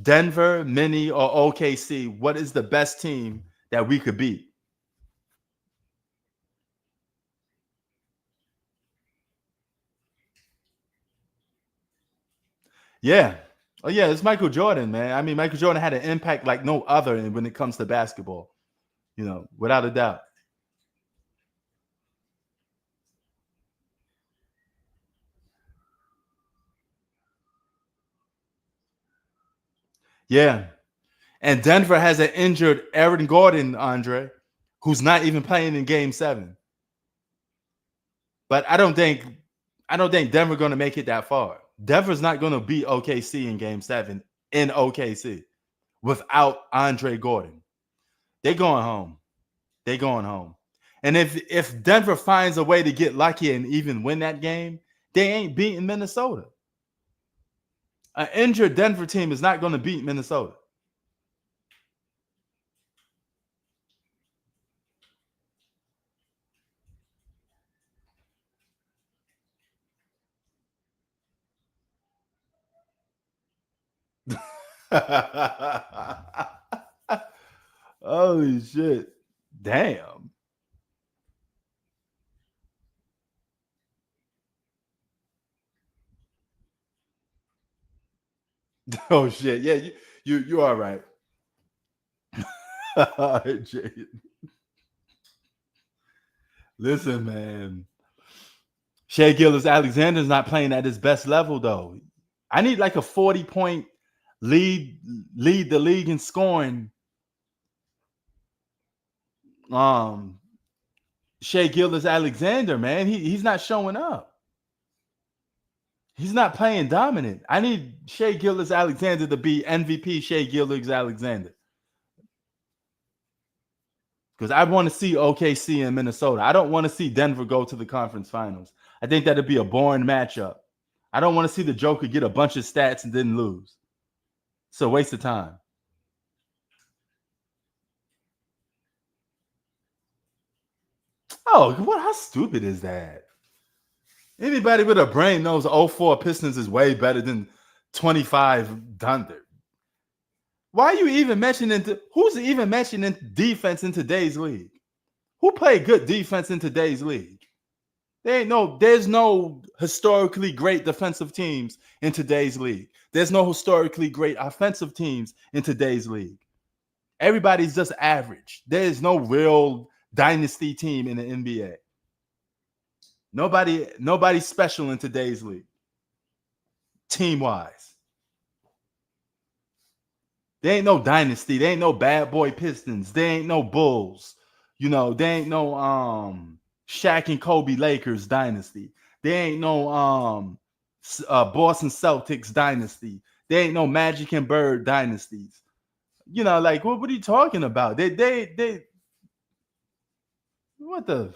Denver, Mini, or OKC? What is the best team that we could beat? Yeah. Oh yeah, it's Michael Jordan, man. I mean, Michael Jordan had an impact like no other when it comes to basketball. Without a doubt. Yeah. And Denver has an injured Aaron Gordon, Andre, who's not even playing in Game 7. But I don't think Denver going to make it that far. Denver's not going to beat OKC in Game 7 in OKC without Andre Gordon. They're going home. They're going home. And if Denver finds a way to get lucky and even win that game, they ain't beating Minnesota. An injured Denver team is not going to beat Minnesota. Holy shit. Damn. Oh shit. Yeah, you all right. Listen, man. Shea Gilgeous-Alexander's not playing at his best level, though. I need like a 40-point lead the league in scoring. Shea Gilgeous-Alexander, man, he's not showing up. He's not playing dominant. I need Shea Gilgeous-Alexander to be MVP Shea Gilgeous-Alexander. Because I want to see OKC and Minnesota. I don't want to see Denver go to the conference finals. I think that'd be a boring matchup. I don't want to see the Joker get a bunch of stats and then lose. It's a waste of time. Oh, what? How stupid is that? Anybody with a brain knows 04 Pistons is way better than 25 Thunder. Why are you even mentioning who's even mentioning defense in today's league? Who played good defense in today's league? There's no historically great defensive teams in today's league. There's no historically great offensive teams in today's league. Everybody's just average. There's no real dynasty team in the NBA. Nobody's special in today's league. Team-wise. There ain't no dynasty. There ain't no bad boy Pistons. There ain't no Bulls. There ain't no Shaq and Kobe Lakers dynasty. There ain't no Boston Celtics dynasty. There ain't no Magic and Bird dynasties. Like what are you talking about? They what the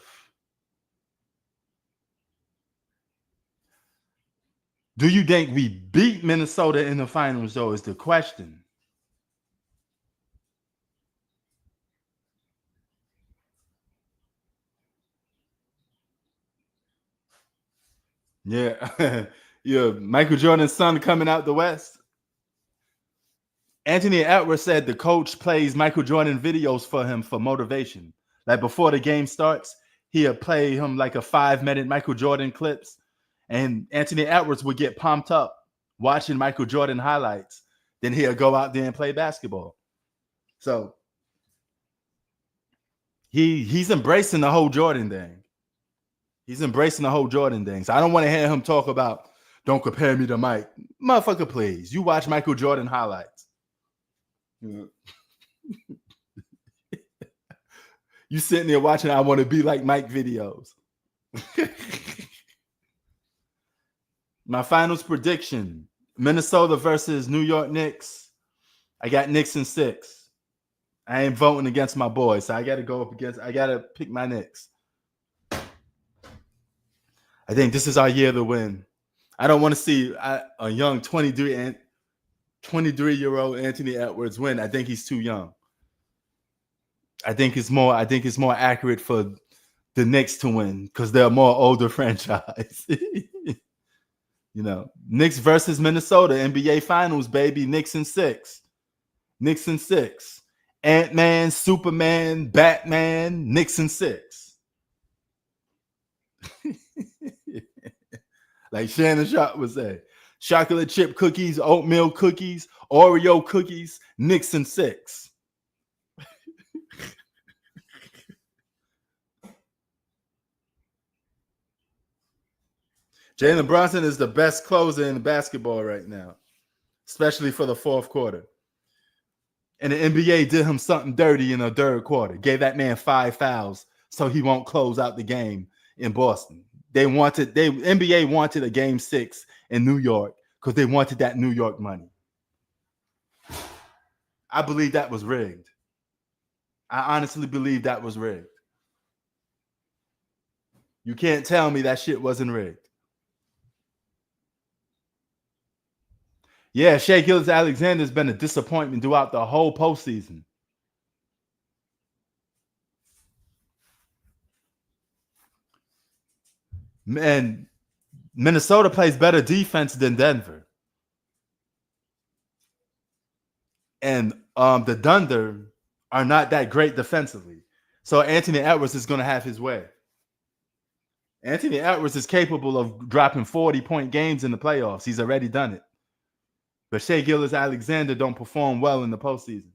do you think we beat Minnesota in the finals though is the question. Yeah. Yeah, Michael Jordan's son coming out the West. Anthony Edwards said the coach plays Michael Jordan videos for him for motivation. Like before the game starts, he'll play him like a 5-minute Michael Jordan clips. And Anthony Edwards would get pumped up watching Michael Jordan highlights. Then he'll go out there and play basketball. So he's embracing the whole Jordan thing. He's embracing the whole Jordan thing. So I don't want to hear him talk about, don't compare me to Mike. Motherfucker, please. You watch Michael Jordan highlights. You sitting there watching I want to be like Mike videos. My finals prediction, Minnesota versus New York Knicks. I got Knicks in 6. I ain't voting against my boys, so I got to pick my Knicks. I think this is our year to win. I don't want to see a young 23-year-old Anthony Edwards win. I think he's too young. I think it's more accurate for the Knicks to win because they're a more older franchise. Knicks versus Minnesota, NBA Finals, baby. Knicks in 6. Knicks in 6. Ant-Man, Superman, Batman, Knicks in 6. Like Shannon Sharp would say, chocolate chip cookies, oatmeal cookies, Oreo cookies, Knicks and 6. Jalen Brunson is the best closer in basketball right now, especially for the fourth quarter. And the NBA did him something dirty in the third quarter. Gave that man 5 fouls so he won't close out the game in Boston. NBA wanted a game 6 in New York because they wanted that New York money. I believe that was rigged. I honestly believe that was rigged. You can't tell me that shit wasn't rigged. Yeah, Shai Gilgeous-Alexander's been a disappointment throughout the whole postseason. And Minnesota plays better defense than Denver. And the Thunder are not that great defensively. So Anthony Edwards is going to have his way. Anthony Edwards is capable of dropping 40-point games in the playoffs. He's already done it. But Shai Gilgeous-Alexander don't perform well in the postseason.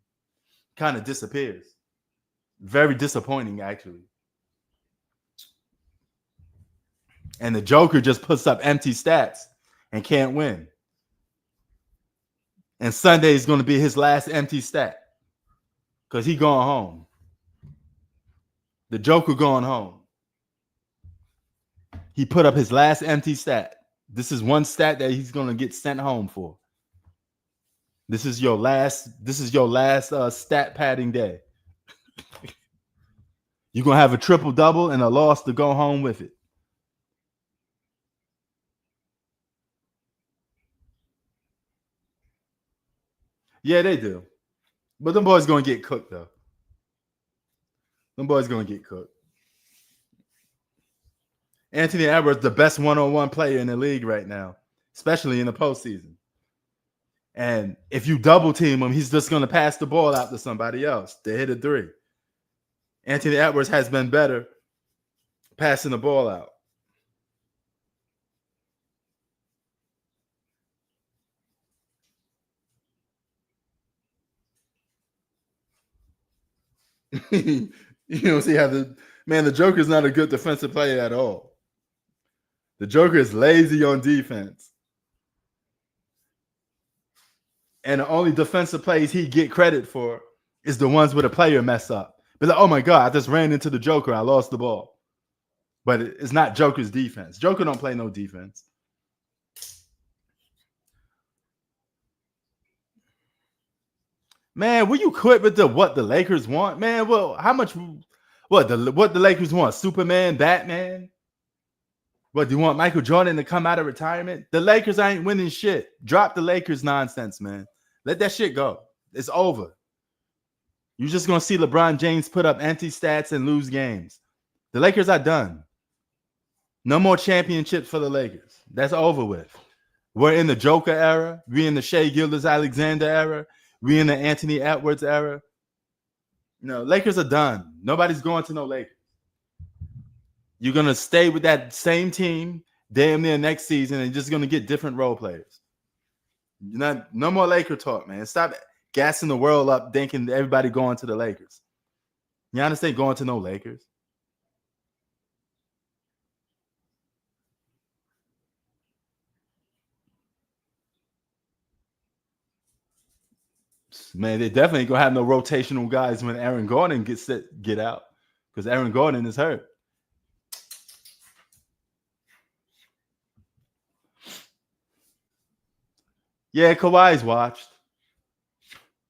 Kind of disappears. Very disappointing, actually. And the Joker just puts up empty stats and can't win. And Sunday is going to be his last empty stat because he going home. The Joker going home. He put up his last empty stat. This is one stat that he's going to get sent home for. This is your last stat padding day. You're going to have a triple-double and a loss to go home with it. Yeah, they do. But them boys going to get cooked, though. Them boys going to get cooked. Anthony Edwards, the best one-on-one player in the league right now, especially in the postseason. And if you double team him, he's just going to pass the ball out to somebody else to hit a three. Anthony Edwards has been better passing the ball out. You don't see how the Joker's not a good defensive player at all. The Joker is lazy on defense. And the only defensive plays he get credit for is the ones where the player mess up. But like, oh my God, I just ran into the Joker. I lost the ball. But it's not Joker's defense. Joker don't play no defense. Man, will you quit with what the Lakers want? Man, well, how much what the Lakers want? Superman, Batman? What, do you want Michael Jordan to come out of retirement? The Lakers ain't winning shit. Drop the Lakers nonsense, man. Let that shit go. It's over. You're just going to see LeBron James put up empty stats and lose games. The Lakers are done. No more championships for the Lakers. That's over with. We're in the Joker era. We're in the Shai Gilgeous-Alexander era. We're in the Anthony Edwards era. No, Lakers are done. Nobody's going to no Lakers. You're going to stay with that same team damn near next season and just going to get different role players. No more Laker talk, man. Stop gassing the world up thinking everybody going to the Lakers. Giannis ain't going to no Lakers. Man, they definitely ain't going to have no rotational guys when Aaron Gordon get out because Aaron Gordon is hurt. Yeah, Kawhi's watched.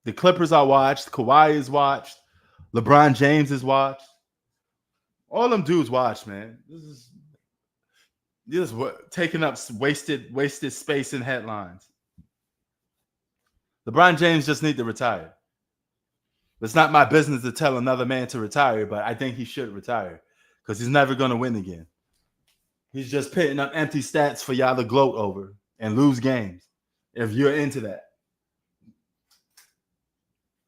The Clippers are watched. Kawhi is watched. LeBron James is watched. All them dudes watched, man. This is what taking up wasted space in headlines. LeBron James just need to retire. It's not my business to tell another man to retire, but I think he should retire because he's never going to win again. He's just putting up empty stats for y'all to gloat over and lose games. If you're into that.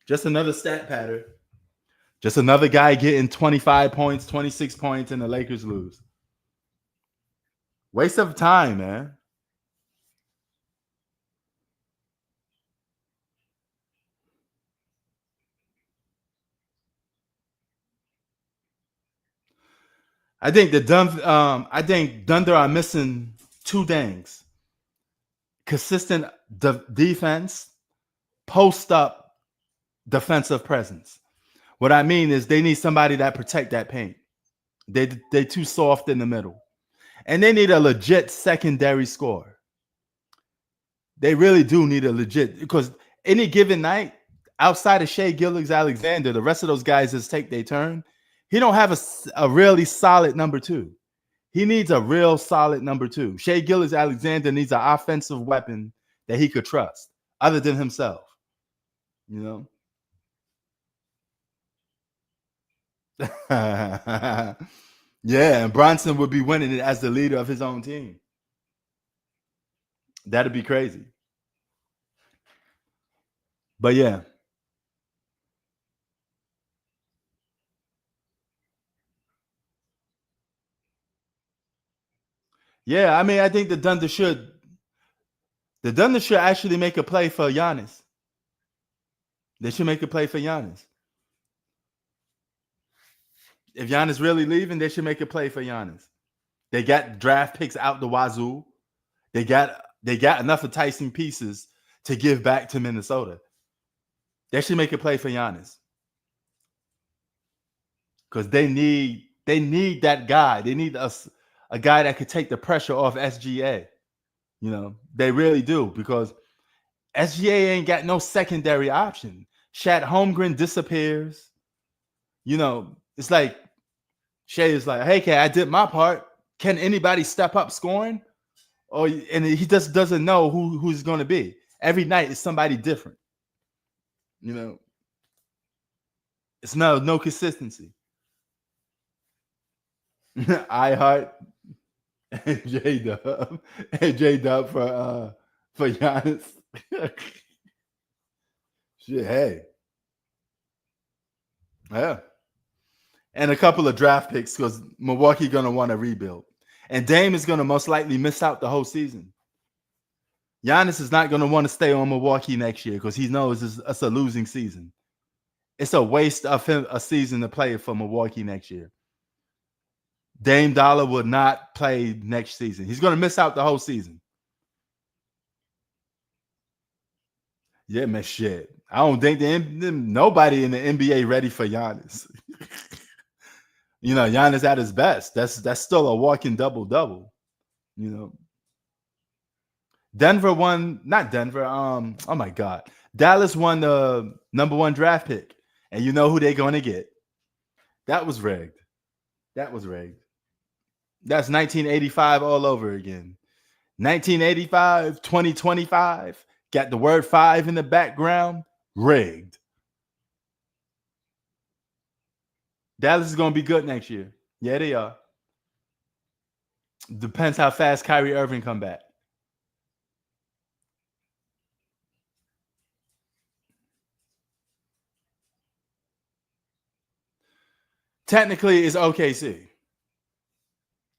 Just another stat pattern. Just another guy getting 25 points, 26 points, and the Lakers lose. Waste of time, man. I think Thunder are missing two things: consistent defense, post up defensive presence. What I mean is they need somebody that protect that paint. They too soft in the middle, and they need a legit secondary scorer. They really do need a legit, because any given night, outside of Shea Gilgeous-Alexander, the rest of those guys just take their turn. He don't have a really solid number two. He needs a real solid number two. Shea Gilgeous-Alexander needs an offensive weapon that he could trust, other than himself. You know. Yeah, and Bronson would be winning it as the leader of his own team. That'd be crazy. But yeah. Yeah, I mean, I think the Thunder should actually make a play for Giannis. They should make a play for Giannis. If Giannis really leaving, they should make a play for Giannis. They got draft picks out the wazoo. They got enough enticing pieces to give back to Minnesota. They should make a play for Giannis. Because they need that guy. They need a guy that could take the pressure off SGA. You know, they really do, because SGA ain't got no secondary option. Shat Holmgren disappears. You know, it's like Shea is like, hey, I did my part. Can anybody step up scoring? And he just doesn't know who's going to be. Every night is somebody different. You know, it's no consistency. I heart and J Dub for Giannis. Shit, hey, yeah, and a couple of draft picks, because Milwaukee gonna want to rebuild, and Dame is gonna most likely miss out the whole season. Giannis is not gonna want to stay on Milwaukee next year, because he knows it's a losing season. It's a waste of him a season to play for Milwaukee next year. Dame Dollar will not play next season. He's going to miss out the whole season. Yeah, man, shit. I don't think nobody in the NBA ready for Giannis. You know, Giannis at his best. That's still a walking double-double. You know. Denver won, not Denver. Oh my God. Dallas won the number 1 draft pick. And you know who they're going to get. That was rigged. That's 1985 all over again. 1985, 2025. Got the word 5 in the background. Rigged. Dallas is going to be good next year. Yeah, they are. Depends how fast Kyrie Irving come back. Technically, it's OKC.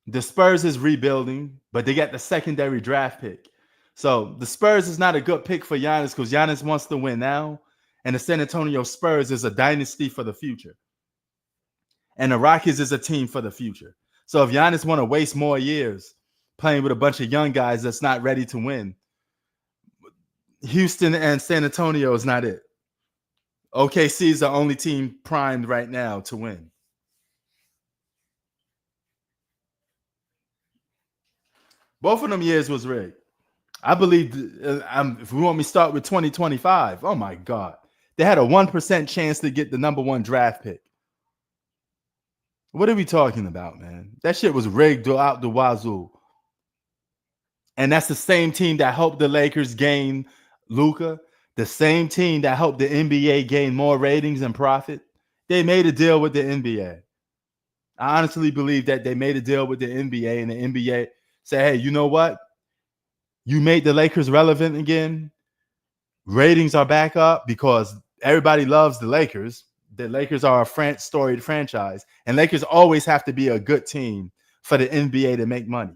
The Spurs is rebuilding, but they got the secondary draft pick. So the Spurs is not a good pick for Giannis, because Giannis wants to win now. And the San Antonio Spurs is a dynasty for the future. And the Rockets is a team for the future. So if Giannis want to waste more years playing with a bunch of young guys that's not ready to win, Houston and San Antonio is not it. OKC is the only team primed right now to win. Both of them years was rigged. I believe, if we want me to start with 2025, oh my God. They had a 1% chance to get the number 1 draft pick. What are we talking about, man? That shit was rigged out the wazoo. And that's the same team that helped the Lakers gain Luka, the same team that helped the NBA gain more ratings and profit. They made a deal with the NBA. I honestly believe that they made a deal with the NBA, and the NBA said, hey, you know what? You made the Lakers relevant again. Ratings are back up because everybody loves the Lakers. The Lakers are a storied franchise, and Lakers always have to be a good team for the NBA to make money.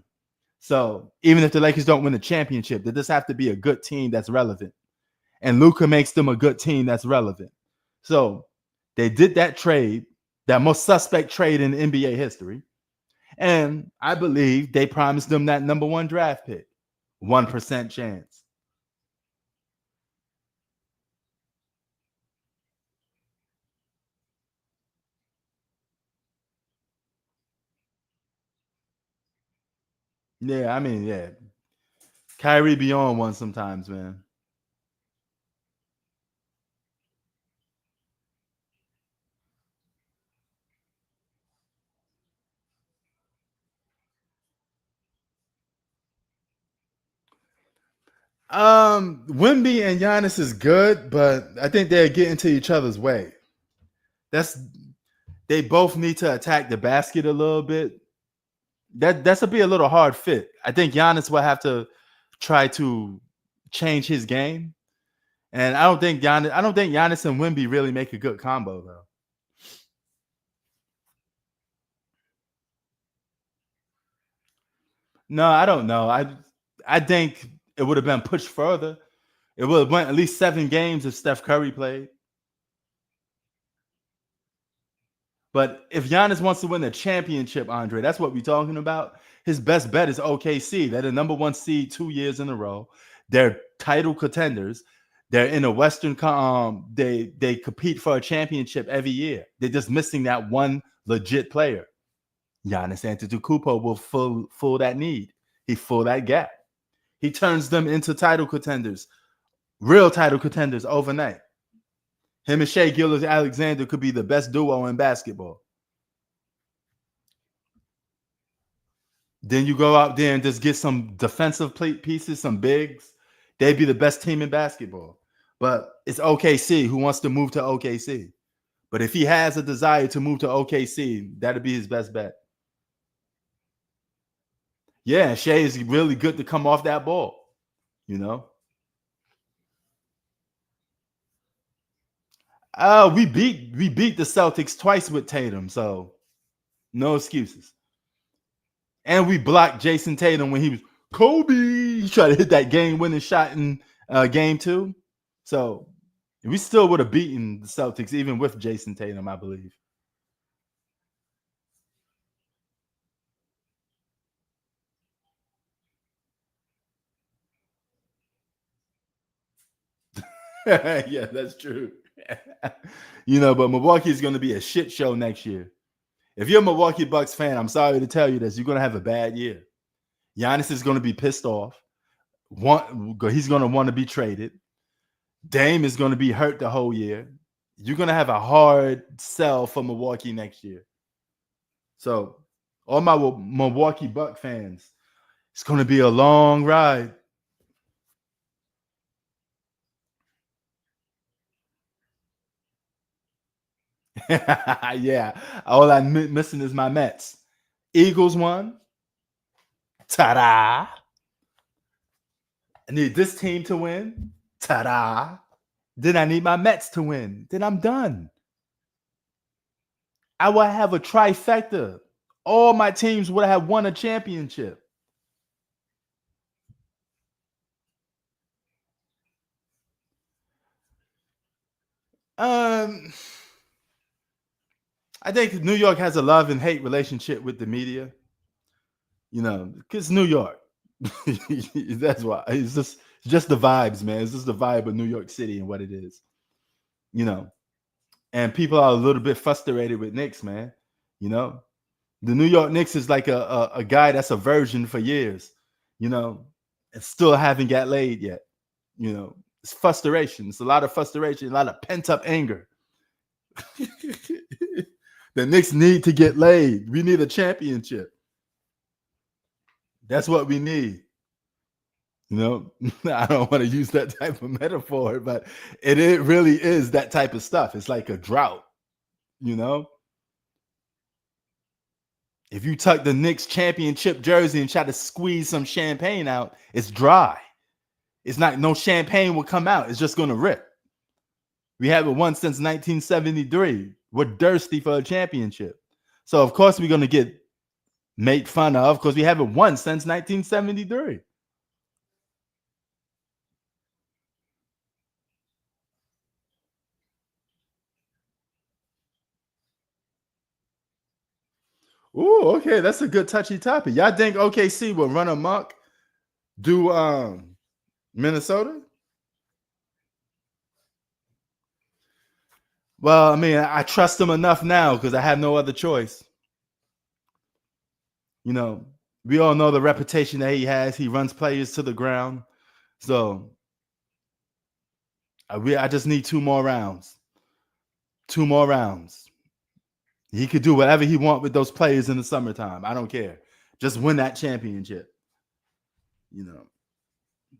So even if the Lakers don't win the championship, they just have to be a good team that's relevant. And Luka makes them a good team that's relevant. So they did that trade, that most suspect trade in NBA history. And I believe they promised them that number one draft pick. 1% chance. Yeah, I mean, yeah. Kyrie be on one sometimes, man. Wimby and Giannis is good, but I think they're getting to each other's way. That's they both need to attack the basket a little bit. That's a be a little hard fit. I think Giannis will have to try to change his game, and I don't think Giannis and Wimby really make a good combo though. No, I don't know. I think it would have been pushed further. It would have went at least 7 games if Steph Curry played. But if Giannis wants to win the championship, Andre, that's what we're talking about. His best bet is OKC. They're the number one seed 2 years in a row. They're title contenders. They're in the Western. They compete for a championship every year. They're just missing that one legit player. Giannis Antetokounmpo will fill that need. He fill that gap. He turns them into title contenders, real title contenders overnight. Him and Shea Gillis Alexander could be the best duo in basketball. Then you go out there and just get some defensive plate pieces, some bigs. They'd be the best team in basketball. But it's OKC who wants to move to OKC. But if he has a desire to move to OKC, that'd be his best bet. Yeah, Shea is really good to come off that ball, you know. We beat the Celtics twice with Tatum, so no excuses. And we blocked Jason Tatum when he was Kobe. He tried to hit that game-winning shot in game 2. So we still would have beaten the Celtics even with Jason Tatum, I believe. Yeah, that's true. But Milwaukee is going to be a shit show next year. If you're a Milwaukee Bucks fan, I'm sorry to tell you this, you're going to have a bad year. Giannis is going to be pissed off. He's going to want to be traded. Dame is going to be hurt the whole year. You're going to have a hard sell for Milwaukee next year. So, all my Milwaukee Buck fans, it's going to be a long ride. Yeah. All I'm missing is my Mets. Eagles won. Ta-da. I need this team to win. Ta-da. Then I need my Mets to win. Then I'm done. I will have a trifecta. All my teams would have won a championship. Um, I think New York has a love and hate relationship with the media. Because New York. That's why it's just the vibes, man. It's just the vibe of New York City and what it is. You know, and people are a little bit frustrated with Knicks, man. You know, the New York Knicks is like a guy that's a virgin for years. You know, and still haven't got laid yet. It's frustration. It's a lot of frustration, a lot of pent up anger. The Knicks need to get laid. We need a championship. That's what we need. I don't want to use that type of metaphor, but it really is that type of stuff. It's like a drought, you know. If you tuck the Knicks championship jersey and try to squeeze some champagne out, it's dry. It's not, no champagne will come out. It's just going to rip. We haven't won since 1973. We're thirsty for a championship. So, of course, we're going to get made fun of because we haven't won since 1973. Ooh, okay, that's a good touchy topic. Y'all think OKC will run amok, do Minnesota? Well, I mean, I trust him enough now because I have no other choice. You know, we all know the reputation that he has. He runs players to the ground. So I just need 2 more rounds. 2 more rounds. He could do whatever he wants with those players in the summertime. I don't care. Just win that championship. You know,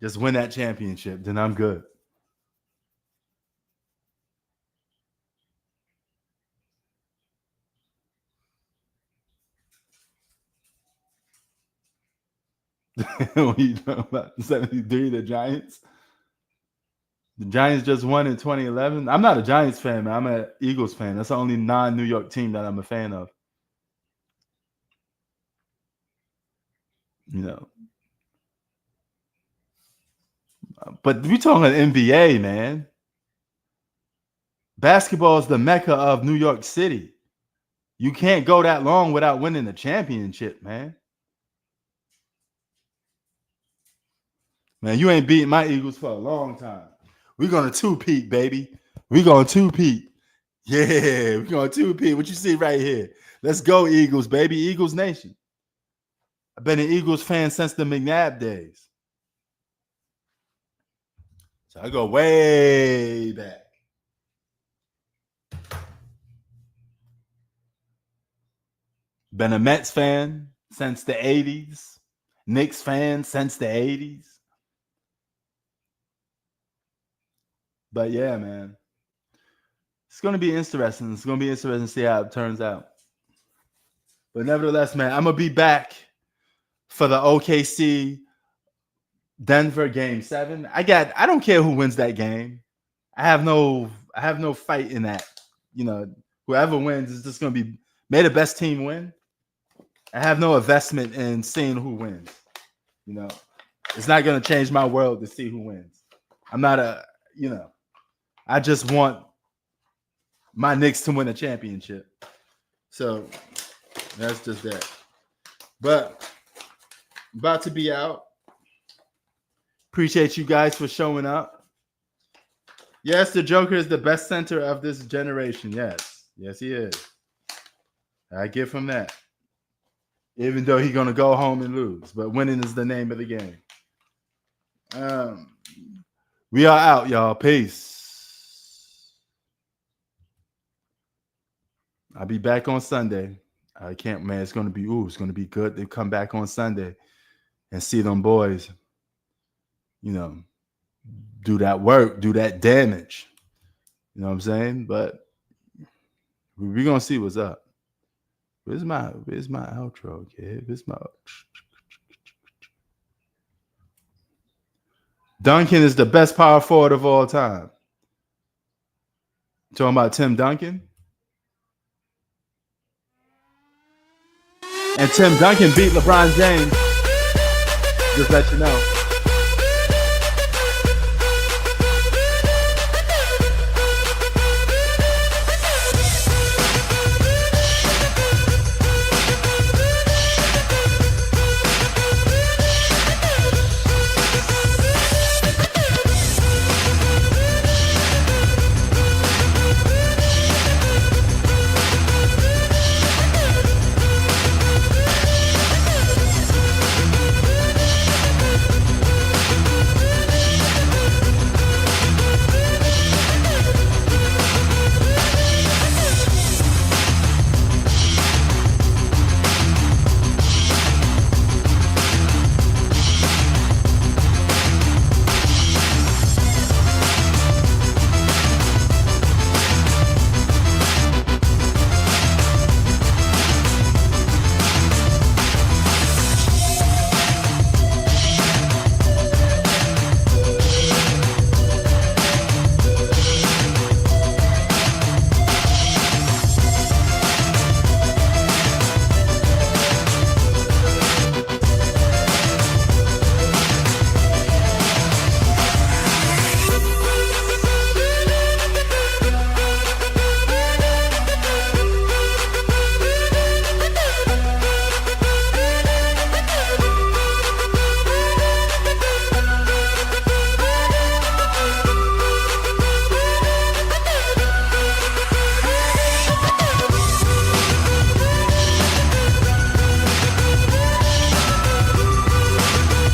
just win that championship. Then I'm good. When you talking about 73, the Giants. The Giants just won in 2011. I'm not a Giants fan, man. I'm an Eagles fan. That's the only non-New York team that I'm a fan of. You know. But we talking NBA, man. Basketball is the mecca of New York City. You can't go that long without winning the championship, man. Man, you ain't beating my Eagles for a long time. We're going to two-peat, baby. We're going to two-peat. Yeah, we're going to two-peat. What you see right here. Let's go, Eagles, baby. Eagles Nation. I've been an Eagles fan since the McNabb days. So I go way back. Been a Mets fan since the 80s. Knicks fan since the 80s. But yeah, man. It's going to be interesting. It's going to be interesting to see how it turns out. But nevertheless, man, I'm going to be back for the OKC Denver game 7. I don't care who wins that game. I have no fight in that. You know, whoever wins is just going to be may the best team win. I have no investment in seeing who wins. You know, it's not going to change my world to see who wins. I'm not I just want my Knicks to win a championship. So that's just that. But about to be out. Appreciate you guys for showing up. Yes, the Joker is the best center of this generation. Yes. Yes, he is. I give him that. Even though he's going to go home and lose. But winning is the name of the game. We are out, y'all. Peace. I'll be back on Sunday. I can't, man. It's going to be good to come back on Sunday and see them boys, you know, do that work, do that damage. You know what I'm saying? But we're going to see what's up. Where's my outro, kid? Where's my Duncan is the best power forward of all time. Talking about Tim Duncan. And Tim Duncan beat LeBron James. Just let you know.